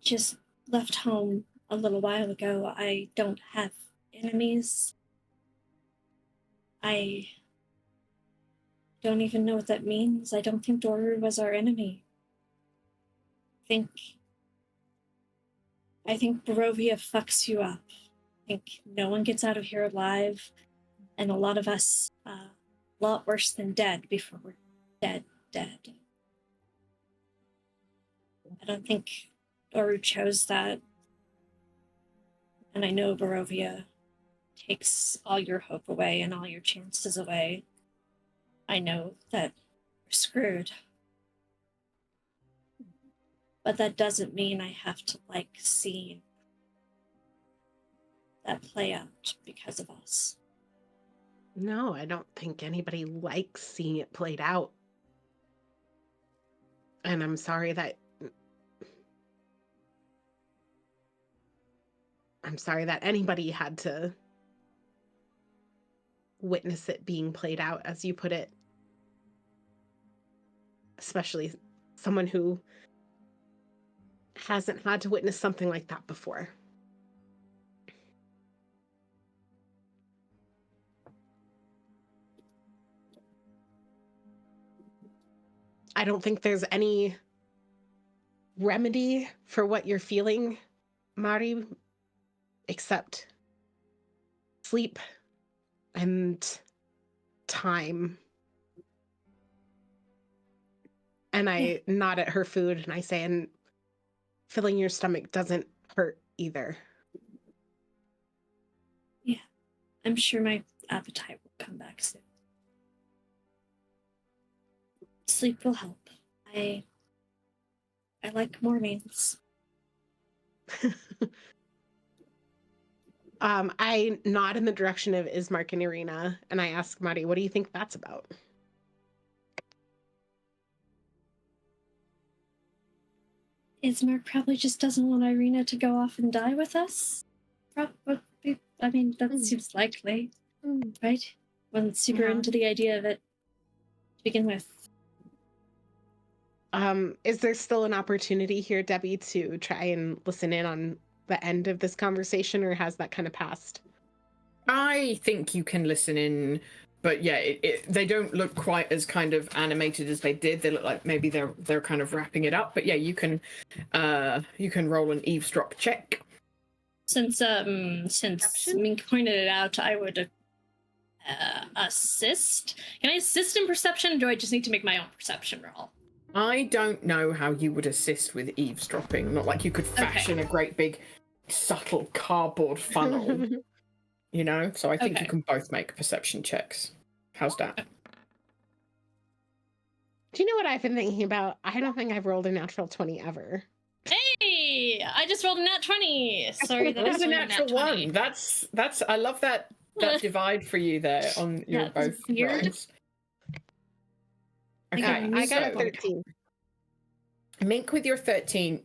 Speaker 3: just left home a little while ago. I don't have enemies. I don't even know what that means. I don't think Doru was our enemy. I think Barovia fucks you up. I think no one gets out of here alive, and a lot of us, a lot worse than dead before we're dead. I don't think Doru chose that. And I know Barovia takes all your hope away and all your chances away. I know that we're screwed. But that doesn't mean I have to like seeing that play out because of us.
Speaker 5: No, I don't think anybody likes seeing it played out. And I'm sorry that anybody had to witness it being played out, as you put it. Especially someone who hasn't had to witness something like that before. I don't think there's any remedy for what you're feeling, Mari, except sleep and time. And I nod at her food and I say, and filling your stomach doesn't hurt either.
Speaker 3: Yeah, I'm sure my appetite will come back soon. Sleep will help. I like mornings.
Speaker 5: I nod in the direction of Ismark and Irina, and I ask Mari, what do you think that's about?
Speaker 3: Ismark probably just doesn't want Irina to go off and die with us. Probably. I mean, that seems likely, right? Wasn't super into the idea of it to begin with.
Speaker 5: Is there still an opportunity here, Debbie, to try and listen in on the end of this conversation, or has that kind of passed?
Speaker 1: I think you can listen in, but yeah, they don't look quite as kind of animated as they did. They look like maybe they're kind of wrapping it up. But yeah, you can roll an eavesdrop check.
Speaker 3: Since Mink pointed it out, I would assist. Can I assist in perception, or do I just need to make my own perception roll?
Speaker 1: I don't know how you would assist with eavesdropping. Not like you could fashion a great big subtle cardboard funnel. You know? So I think you can both make perception checks. How's that?
Speaker 5: Do you know what I've been thinking about? I don't think I've rolled a natural 20 ever.
Speaker 3: Hey! I just rolled a nat 20! Sorry that I was a natural
Speaker 1: 1. That's I love that divide for you there on your both rolls. Okay,
Speaker 5: I got a 13.
Speaker 1: Mink, with your 13,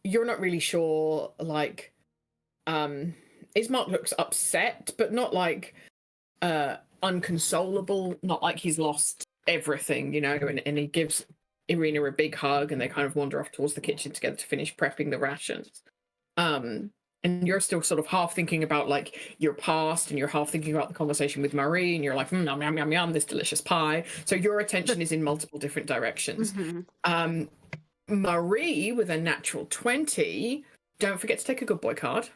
Speaker 1: you're not really sure, like, Ismark looks upset, but not like unconsolable, not like he's lost everything, you know, and he gives Irina a big hug and they kind of wander off towards the kitchen together to finish prepping the rations. And you're still sort of half thinking about like your past, and you're half thinking about the conversation with Marie, and you're like, yum, yum, yum, yum, this delicious pie. So your attention is in multiple different directions. Marie, with a natural 20, don't forget to take a good boy card.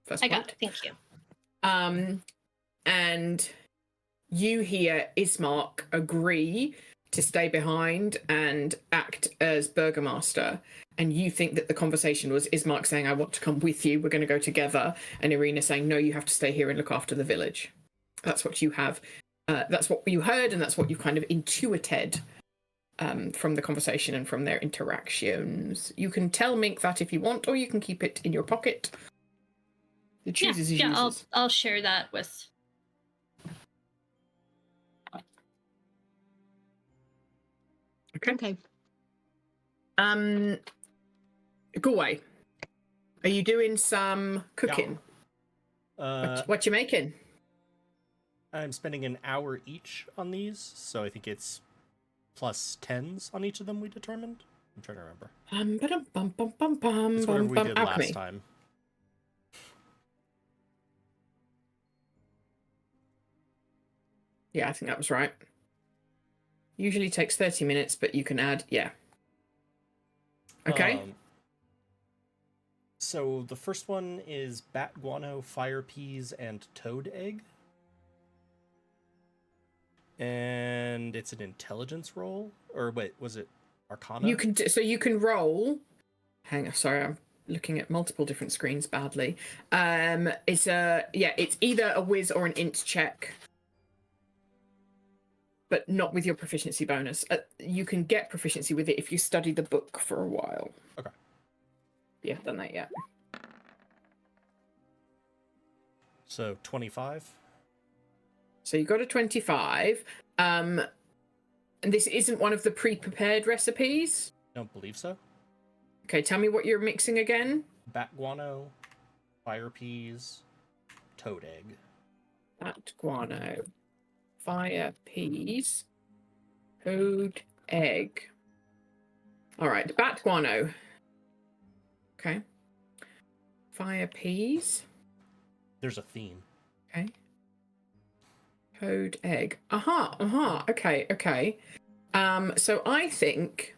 Speaker 1: First point.
Speaker 3: I got it, thank you.
Speaker 1: And you hear Ismark agree to stay behind and act as burgomaster, and you think that the conversation was Ismark saying, I want to come with you, we're going to go together, and Irina saying, no, you have to stay here and look after the village. That's what you have. That's what you heard, and that's what you kind of intuited from the conversation and from their interactions. You can tell Mink that if you want, or you can keep it in your pocket. It chooses his uses.
Speaker 3: I'll share that with.
Speaker 5: Okay.
Speaker 1: Galway, are you doing some cooking? What you making?
Speaker 2: I'm spending an hour each on these, so I think it's plus 10s on each of them we determined. I'm trying to remember. It's whatever we did last time.
Speaker 1: Yeah, I think that was right. Usually takes 30 minutes, but you can add, yeah. Okay.
Speaker 2: So the first one is bat guano, fire peas, and toad egg. And it's an intelligence roll? Or wait, was it Arcana?
Speaker 1: You can roll. Hang on, sorry, I'm looking at multiple different screens badly. It's either a whiz or an int check, but not with your proficiency bonus. You can get proficiency with it if you study the book for a while.
Speaker 2: Okay.
Speaker 1: Yeah, done that yet.
Speaker 2: So 25.
Speaker 1: So you got a 25. And this isn't one of the pre-prepared recipes?
Speaker 2: I don't believe so.
Speaker 1: Okay, tell me what you're mixing again.
Speaker 2: Bat guano, fire peas, toad egg.
Speaker 1: Bat guano, fire peas, toad egg. All right, bat guano. Okay. Fire peas.
Speaker 2: There's a theme.
Speaker 1: Okay. Toad egg. Okay. So I think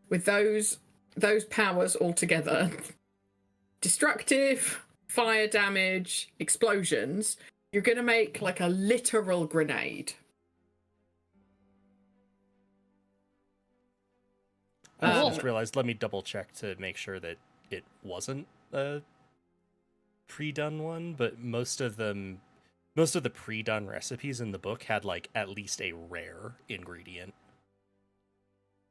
Speaker 1: with those powers all together, destructive, fire damage, explosions, you're gonna make like a literal grenade.
Speaker 2: I just realized, let me double check to make sure that it wasn't a pre-done one, but most of the pre-done recipes in the book had like at least a rare ingredient.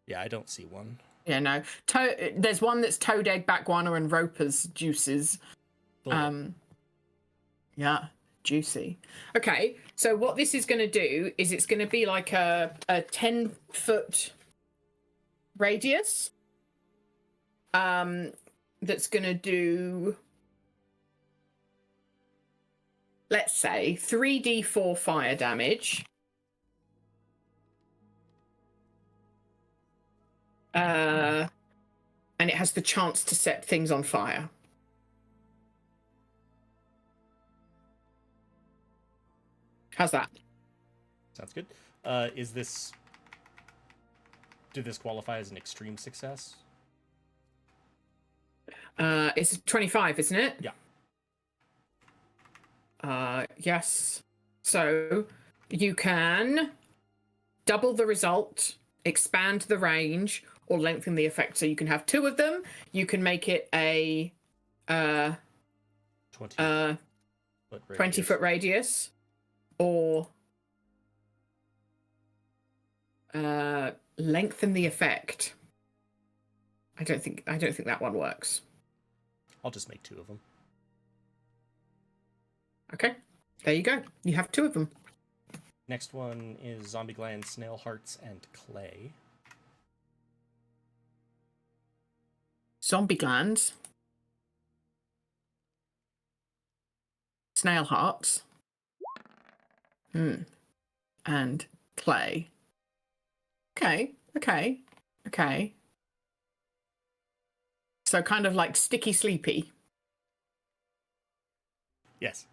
Speaker 2: Yeah, I don't see one.
Speaker 1: Yeah, no. There's one that's toad egg, bat guano, and roper's juices. Yeah, juicy. Okay, so what this is going to do is it's going to be like a 10-foot radius. That's going to do, let's say, 3d4 fire damage. And it has the chance to set things on fire. How's that?
Speaker 2: Sounds good. Did this qualify as an extreme success?
Speaker 1: It's 25, isn't it?
Speaker 2: Yeah.
Speaker 1: Yes. So you can double the result, expand the range, or lengthen the effect. So you can have two of them. You can make it a 20-foot radius, or lengthen the effect. I don't think that one works.
Speaker 2: I'll just make two of them.
Speaker 1: Okay, there you go. You have two of them.
Speaker 2: Next one is zombie gland, snail hearts, and clay.
Speaker 1: Zombie glands, snail hearts, and clay. Okay. So kind of like sticky sleepy.
Speaker 2: Yes.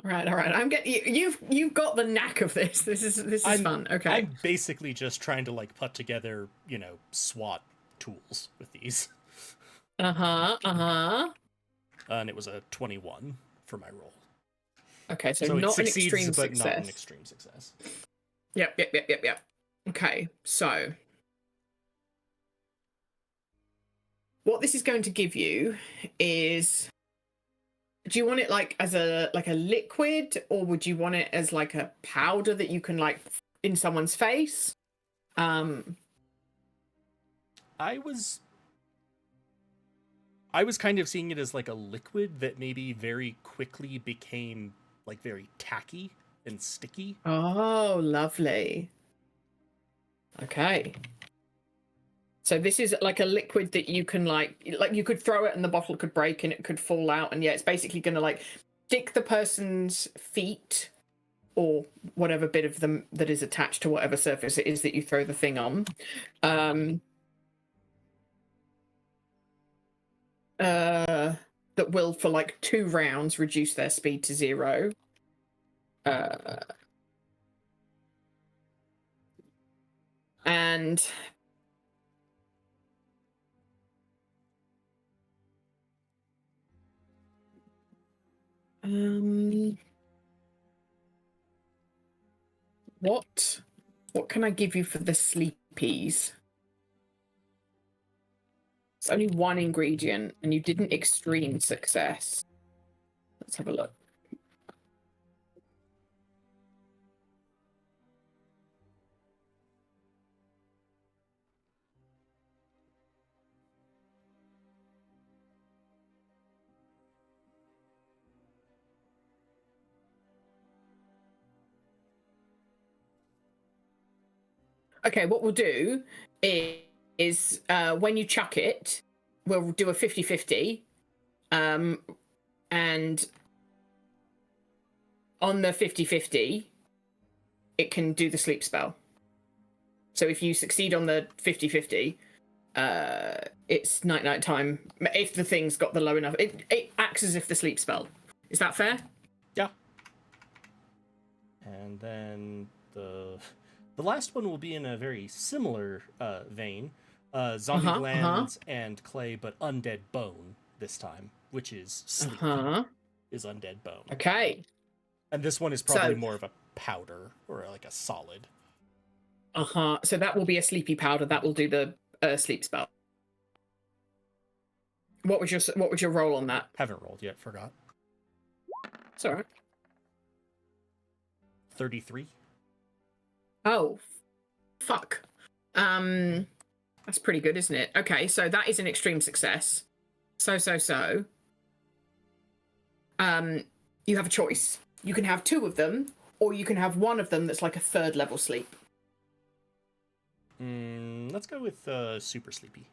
Speaker 1: All right. I'm getting you've got the knack of this. This is fun. Okay.
Speaker 2: I'm basically just trying to like put together, SWAT tools with these.
Speaker 1: And
Speaker 2: it was a 21 for my roll.
Speaker 1: Okay, so not an extreme
Speaker 2: but
Speaker 1: success.
Speaker 2: Not an extreme success.
Speaker 1: Yep. Okay, so what this is going to give you is, do you want it like as a liquid, or would you want it as like a powder that you can like in someone's face?
Speaker 2: I was kind of seeing it as like a liquid that maybe very quickly became like very tacky and sticky.
Speaker 1: Oh, lovely. Okay. So this is like a liquid that you can like you could throw it and the bottle could break and it could fall out, and yeah, it's basically going to like stick the person's feet or whatever bit of them that is attached to whatever surface it is that you throw the thing on. That will, for like 2 rounds, reduce their speed to 0. And what can I give you for the sleepies? It's only 1 ingredient, and you didn't extreme success. Let's have a look. Okay, what we'll do is when you chuck it, we'll do a 50-50. And on the 50-50, it can do the sleep spell. So if you succeed on the 50-50, it's night time. If the thing's got the low enough, it acts as if the sleep spell. Is that fair?
Speaker 2: Yeah. And then the last one will be in a very similar vein. Zombie glands and clay, but undead bone this time, which is sleep. Is undead bone.
Speaker 1: Okay.
Speaker 2: And this one is probably more of a powder or like a solid.
Speaker 1: So that will be a sleepy powder. That will do the sleep spell. What was your roll on that?
Speaker 2: Haven't rolled yet. Forgot.
Speaker 1: It's all right.
Speaker 2: 33.
Speaker 1: Oh, fuck. That's pretty good, isn't it? Okay, so that is an extreme success. So. You have a choice. You can have 2 of them, or you can have 1 of them that's like a 3rd level sleep.
Speaker 2: Let's go with super sleepy.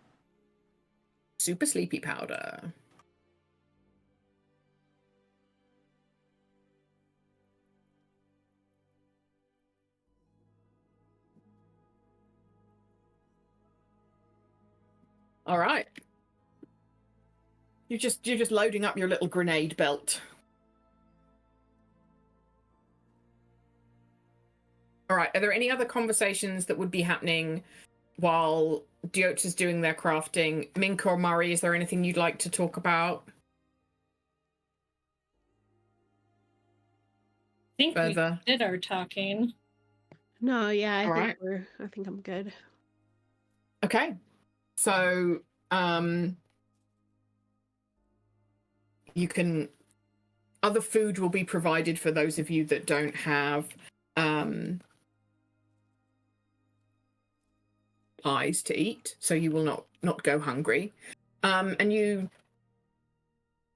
Speaker 1: Super sleepy powder. All right. You're just loading up your little grenade belt. All right. Are there any other conversations that would be happening while Diotes is doing their crafting? Mink or Murray, is there anything you'd like to talk about?
Speaker 3: I think
Speaker 1: Further?
Speaker 3: we did our talking.
Speaker 5: No, yeah,
Speaker 1: I
Speaker 5: think I'm good.
Speaker 1: Okay. So, you can, other food will be provided for those of you that don't have eyes to eat, so you will not go hungry. And you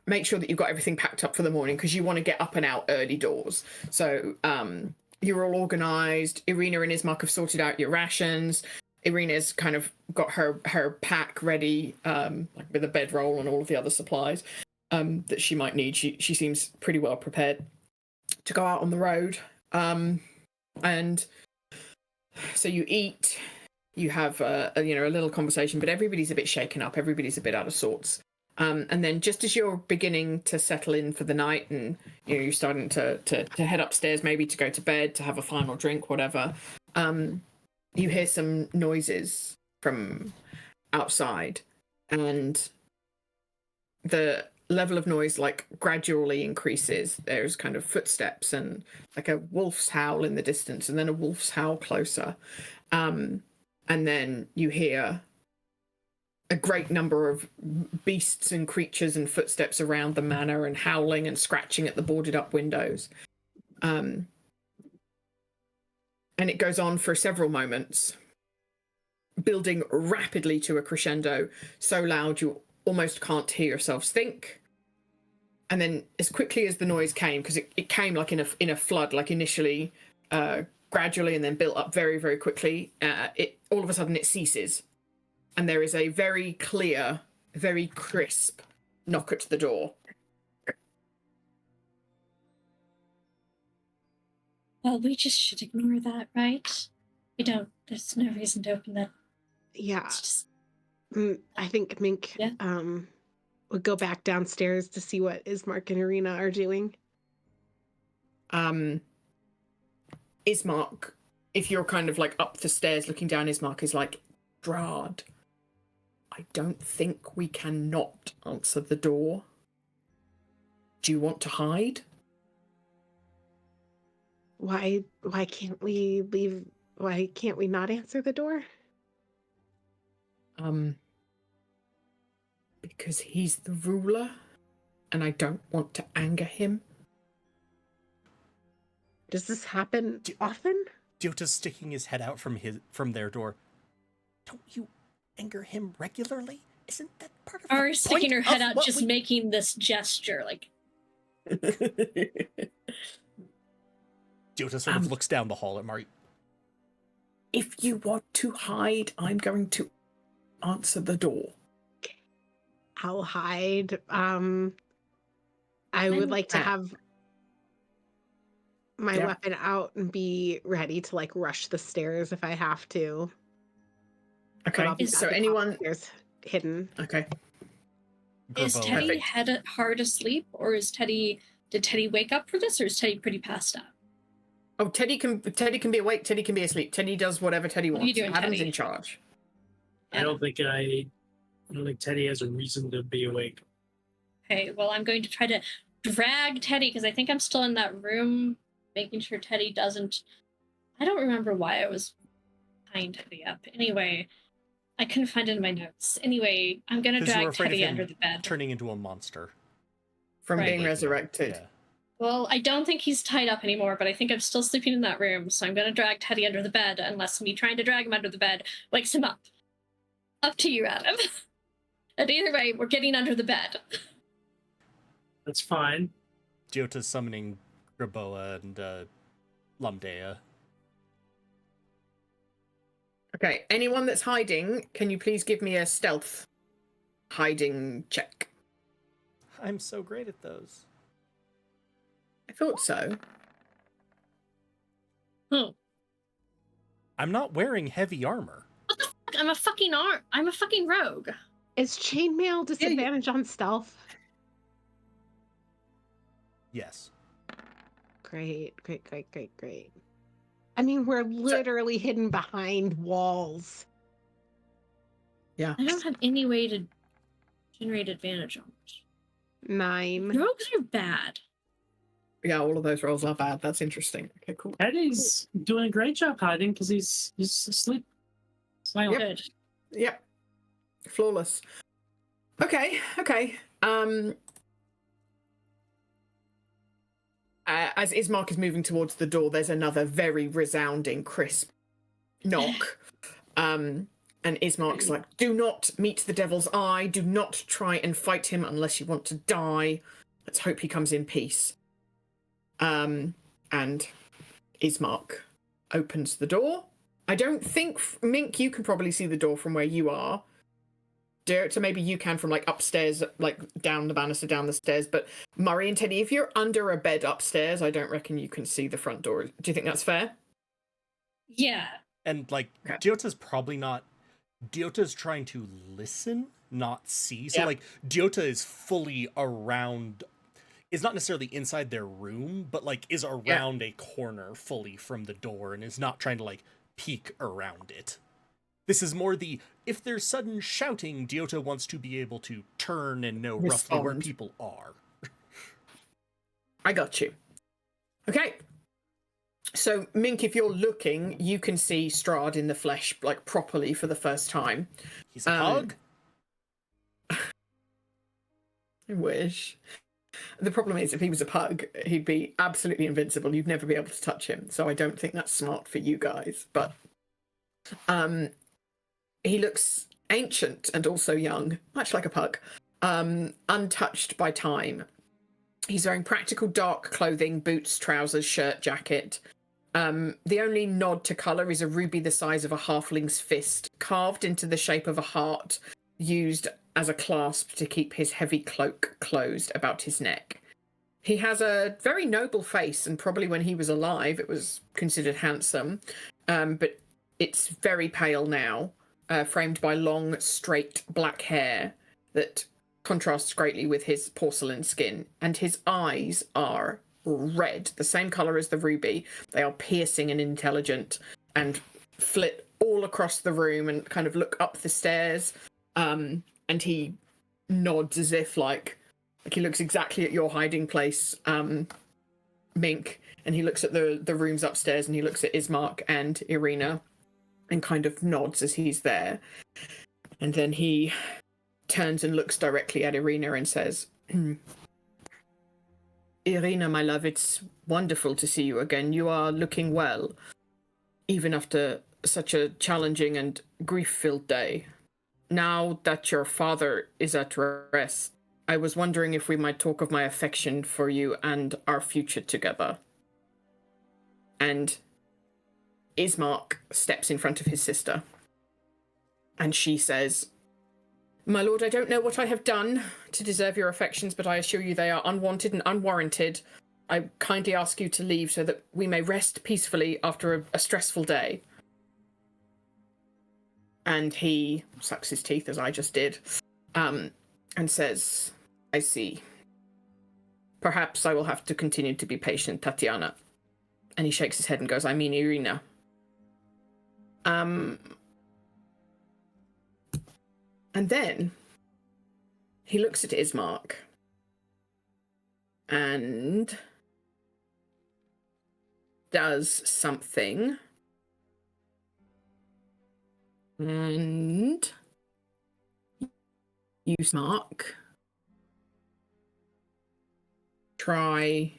Speaker 1: make sure that you've got everything packed up for the morning because you want to get up and out early doors. So you're all organized. Irina and Ismark have sorted out your rations. Irina's kind of got her pack ready, like with a bedroll and all of the other supplies that she might need. She seems pretty well prepared to go out on the road. And so you eat, you have a little conversation, but everybody's a bit shaken up. Everybody's a bit out of sorts. And then just as you're beginning to settle in for the night and you're starting to head upstairs, maybe to go to bed, to have a final drink, whatever, you hear some noises from outside, and the level of noise like gradually increases. There's kind of footsteps and like a wolf's howl in the distance, and then a wolf's howl closer. And then you hear a great number of beasts and creatures and footsteps around the manor and howling and scratching at the boarded up windows. And it goes on for several moments. building rapidly to a crescendo, so loud you almost can't hear yourselves think. And then as quickly as the noise came, because it came like in a flood, like initially gradually and then built up very, very quickly, it all of a sudden it ceases. And there is a very clear, very crisp knock at the door.
Speaker 3: Well, we just should ignore that, right? We don't. There's no reason to open that.
Speaker 5: Yeah.
Speaker 3: It's just,
Speaker 5: I think Mink
Speaker 3: Yeah.
Speaker 5: would go back downstairs to see what Ismark and Arena are doing.
Speaker 1: Ismark, if you're kind of like up the stairs looking down, Ismark is like, Strahd, I don't think we can not answer the door. Do you want to hide?
Speaker 5: Why can't we leave? Why can't we not answer the door?
Speaker 1: Because he's the ruler, and I don't want to anger him.
Speaker 5: Does this happen often?
Speaker 2: Dyota's sticking his head out from their door. Don't you anger him regularly? Isn't that part of
Speaker 3: Ari
Speaker 2: the
Speaker 3: sticking
Speaker 2: point
Speaker 3: her head
Speaker 2: of
Speaker 3: out,
Speaker 2: what
Speaker 3: just
Speaker 2: we-
Speaker 3: making this gesture, like,
Speaker 2: Dyota sort of looks down the hall at Mari.
Speaker 1: If you want to hide, I'm going to answer the door.
Speaker 5: I'll hide. I would like to have my
Speaker 1: Yeah.
Speaker 5: weapon out and be ready to like rush the stairs if I have to. But
Speaker 1: Okay,
Speaker 5: I'll be
Speaker 1: so
Speaker 5: at the top
Speaker 1: anyone...
Speaker 5: of the stairs, hidden.
Speaker 1: Okay.
Speaker 3: is
Speaker 2: Gerbo-
Speaker 3: Teddy
Speaker 1: Perfect.
Speaker 3: head hard asleep, or did Teddy wake up for this, or is Teddy pretty passed out?
Speaker 1: Oh, Teddy can be awake, Teddy can be asleep. Teddy does whatever Teddy
Speaker 3: What are you
Speaker 1: wants.
Speaker 3: doing,
Speaker 1: Adam's
Speaker 3: Teddy?
Speaker 1: in charge.
Speaker 4: I don't think Teddy has a reason to be awake.
Speaker 3: Okay, well, I'm going to try to drag Teddy, because I think I'm still in that room, making sure Teddy doesn't... I don't remember why I was tying Teddy up. Anyway, I couldn't find it in my notes. Anyway, I'm going to
Speaker 2: 'Cause you were
Speaker 3: drag
Speaker 2: afraid of
Speaker 3: Teddy
Speaker 2: him
Speaker 3: under the bed.
Speaker 2: turning into a monster.
Speaker 1: From
Speaker 3: Right.
Speaker 1: being resurrected.
Speaker 2: Yeah.
Speaker 3: Well, I don't think he's tied up anymore, but I think I'm still sleeping in that room, so I'm going to drag Teddy under the bed, unless me trying to drag him under the bed wakes him up. Up to you, Adam. And either way, we're getting under the bed.
Speaker 4: That's fine.
Speaker 2: Dyota's summoning Graboa and Lumdea.
Speaker 1: Okay, anyone that's hiding, can you please give me a stealth hiding check?
Speaker 2: I'm so great at those.
Speaker 1: I thought so.
Speaker 3: Oh,
Speaker 2: I'm not wearing heavy armor.
Speaker 3: I'm a fucking rogue.
Speaker 5: Is chainmail disadvantage on stealth?
Speaker 2: Yes.
Speaker 5: Great. I mean, we're literally hidden behind walls.
Speaker 1: Yeah.
Speaker 3: I don't have any way to generate advantage on it.
Speaker 5: 9.
Speaker 3: Rogues are bad.
Speaker 1: Yeah, all of those rolls are bad. That's interesting. Okay, cool.
Speaker 4: Teddy's doing a great job hiding because he's asleep. Smiling.
Speaker 3: Good.
Speaker 1: Yep. Flawless. Okay. As Ismark is moving towards the door, there's another very resounding, crisp knock. And Ismark's like, do not meet the devil's eye. Do not try and fight him unless you want to die. Let's hope he comes in peace. And Ismark opens the door. I don't think, Mink, you can probably see the door from where you are. So maybe you can from like upstairs, like down the banister, down the stairs. But Murray and Teddy, if you're under a bed upstairs, I don't reckon you can see the front door. Do you think that's fair?
Speaker 3: Yeah.
Speaker 2: And like
Speaker 1: Okay.
Speaker 2: Dyota's probably not. Dyota's trying to listen, not see. So
Speaker 1: Yep.
Speaker 2: like Dyota is fully around. Is not necessarily inside their room, but like is around a corner fully from the door and is not trying to like peek around it. This is more the, if there's sudden shouting, Dyota wants to be able to turn and know roughly where
Speaker 1: Respond.
Speaker 2: people are.
Speaker 1: I got you. Okay. So, Mink, if you're looking, you can see Strahd in the flesh, like, properly for the first time.
Speaker 2: He's a pug.
Speaker 1: I wish. The problem is, if he was a pug, he'd be absolutely invincible. You'd never be able to touch him. So I don't think that's smart for you guys. But He looks ancient and also young, much like a pug, untouched by time. He's wearing practical dark clothing, boots, trousers, shirt, jacket. The only nod to colour is a ruby the size of a halfling's fist, carved into the shape of a heart, used as a clasp to keep his heavy cloak closed about his neck. He has a very noble face, and probably when he was alive it was considered handsome, but it's very pale now, framed by long, straight black hair that contrasts greatly with his porcelain skin, and his eyes are red, the same colour as the ruby. They are piercing and intelligent and flit all across the room and kind of look up the stairs, and he nods as if like he looks exactly at your hiding place, Mink, and he looks at the rooms upstairs, and he looks at Ismark and Irina and kind of nods as he's there. And then he turns and looks directly at Irina and says, Irina, my love, it's wonderful to see you again. You are looking well, even after such a challenging and grief-filled day. Now that your father is at rest, I was wondering if we might talk of my affection for you and our future together. And Ismark steps in front of his sister, and she says, My lord, I don't know what I have done to deserve your affections, but I assure you they are unwanted and unwarranted. I kindly ask you to leave so that we may rest peacefully after a stressful day. And he sucks his teeth, as I just did, and says, I see. Perhaps I will have to continue to be patient, Tatiana. And he shakes his head and goes, I mean Irina. And then he looks at Ismark and does something. And Ismark try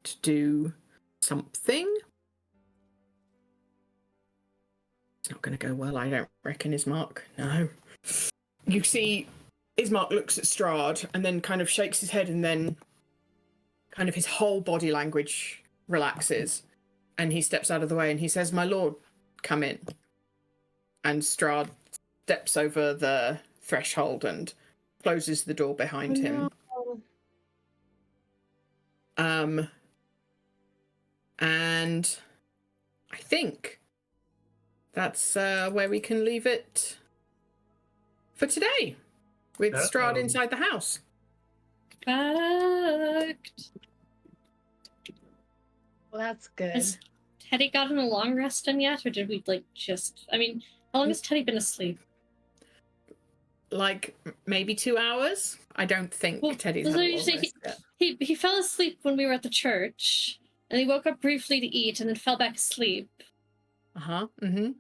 Speaker 1: to do something. It's not going to go well, I don't reckon, Ismark. No. You see, Ismark looks at Strahd and then kind of shakes his head, and then kind of his whole body language relaxes, and he steps out of the way and he says, My lord, come in. And Strahd steps over the threshold and closes the door behind him. And I think that's where we can leave it for today, with Strahd inside the house.
Speaker 3: Fact.
Speaker 5: Well, that's good.
Speaker 3: Has Teddy gotten a long rest in yet, or did we I mean, how long has Teddy been asleep?
Speaker 1: Like maybe 2 hours. I don't think Teddy's had a long rest yet.
Speaker 3: He fell asleep when we were at the church, and he woke up briefly to eat, and then fell back asleep. Probably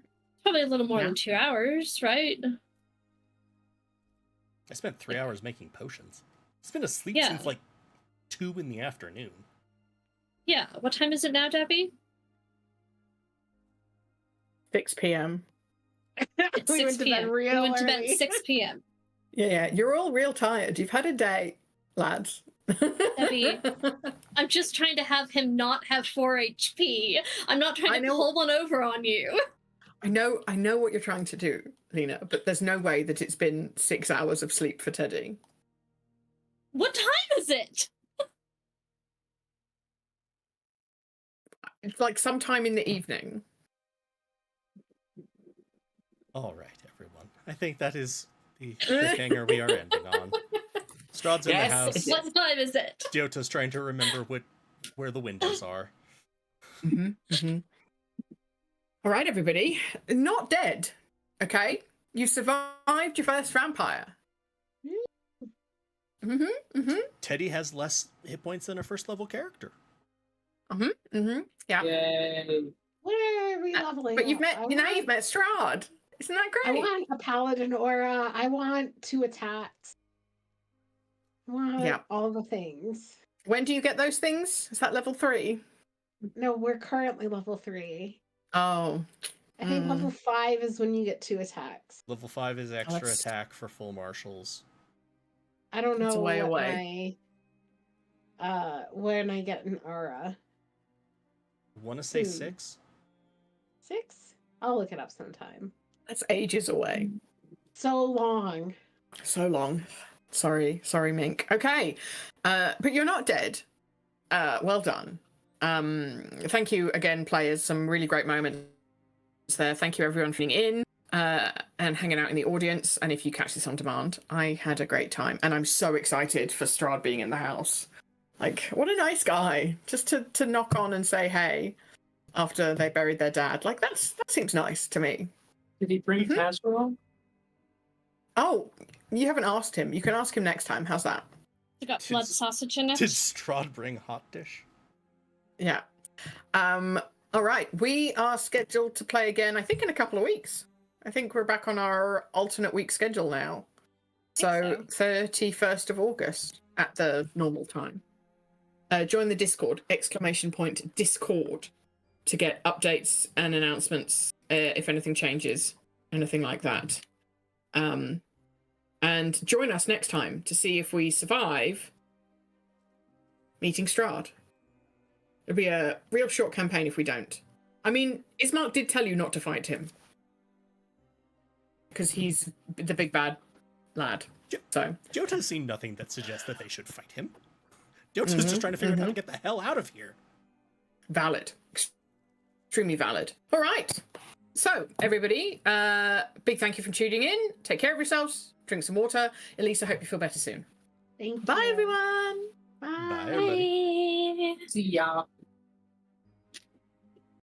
Speaker 3: a little more than 2 hours, right?
Speaker 2: I spent 3 hours making potions. He's been asleep since like 2 in the afternoon.
Speaker 3: Yeah. What time is it now, Debbie?
Speaker 1: 6 p.m.
Speaker 3: It's 6 p.m. We went to bed at 6 p.m.
Speaker 1: Yeah, you're all real tired. You've had a day, lads.
Speaker 3: Debbie, I'm just trying to have him not have 4 HP. I'm not trying to pull one over on you.
Speaker 1: I know what you're trying to do, Lena, but there's no way that it's been 6 hours of sleep for Teddy.
Speaker 3: What time is it?
Speaker 1: It's like sometime in the evening.
Speaker 2: All right, everyone. I think that is the cliffhanger we are ending on. Strahd's in the house.
Speaker 3: What time is it?
Speaker 2: Diota's trying to remember where the windows are.
Speaker 1: All right, everybody. Not dead, okay? You survived your first vampire.
Speaker 2: Teddy has less hit points than a first level character.
Speaker 1: Yeah.
Speaker 5: Yay. Where are we leveling
Speaker 1: but you've
Speaker 5: up?
Speaker 1: met you've met Strahd. Isn't that great?
Speaker 5: I want a paladin aura. I want 2 attacks. I want all the things.
Speaker 1: When do you get those things? Is that level 3?
Speaker 5: No, we're currently level 3.
Speaker 1: Oh.
Speaker 5: I think
Speaker 1: Mm.
Speaker 5: level 5 is when you get 2 attacks.
Speaker 2: Level 5 is extra
Speaker 1: that's-
Speaker 2: attack for full marshals.
Speaker 5: I don't
Speaker 1: It's
Speaker 5: know
Speaker 1: a way
Speaker 5: what
Speaker 1: away.
Speaker 5: my when I get an aura.
Speaker 2: Want to say
Speaker 5: Hmm.
Speaker 2: 6?
Speaker 5: 6? I'll look it up sometime.
Speaker 1: That's ages away.
Speaker 5: So long.
Speaker 1: So long. Sorry, Mink. Okay, but you're not dead. Well done. Thank you again, players. Some really great moments there. Thank you everyone for being in and hanging out in the audience. And if you catch this on demand, I had a great time, and I'm so excited for Strahd being in the house. Like, what a nice guy! Just to knock on and say hey after they buried their dad. Like that seems nice to me.
Speaker 4: Did he bring a casserole?
Speaker 1: Oh, you haven't asked him. You can ask him next time. How's that?
Speaker 3: It got blood
Speaker 2: Did-
Speaker 3: sausage in it.
Speaker 2: Did Strahd bring hot dish?
Speaker 1: Yeah. All right. We are scheduled to play again, I think, in a couple of weeks. I think we're back on our alternate week schedule now. So 31st of August at the normal time. Join the Discord, ! Discord, to get updates and announcements if anything changes, anything like that. And join us next time to see if we survive meeting Strahd. It'll be a real short campaign if we don't. I mean, Ismark did tell you not to fight him. Because he's the big bad lad. So
Speaker 2: Jota has seen nothing that suggests that they should fight him. Jota's just trying to figure out how to get the hell out of here.
Speaker 1: valid. Extremely valid. All right. So, everybody, big thank you for tuning in. Take care of yourselves. Drink some water. Elise, I hope you feel better soon.
Speaker 5: Thank you.
Speaker 1: Bye, everyone.
Speaker 2: Bye, everybody.
Speaker 3: Bye.
Speaker 4: See ya.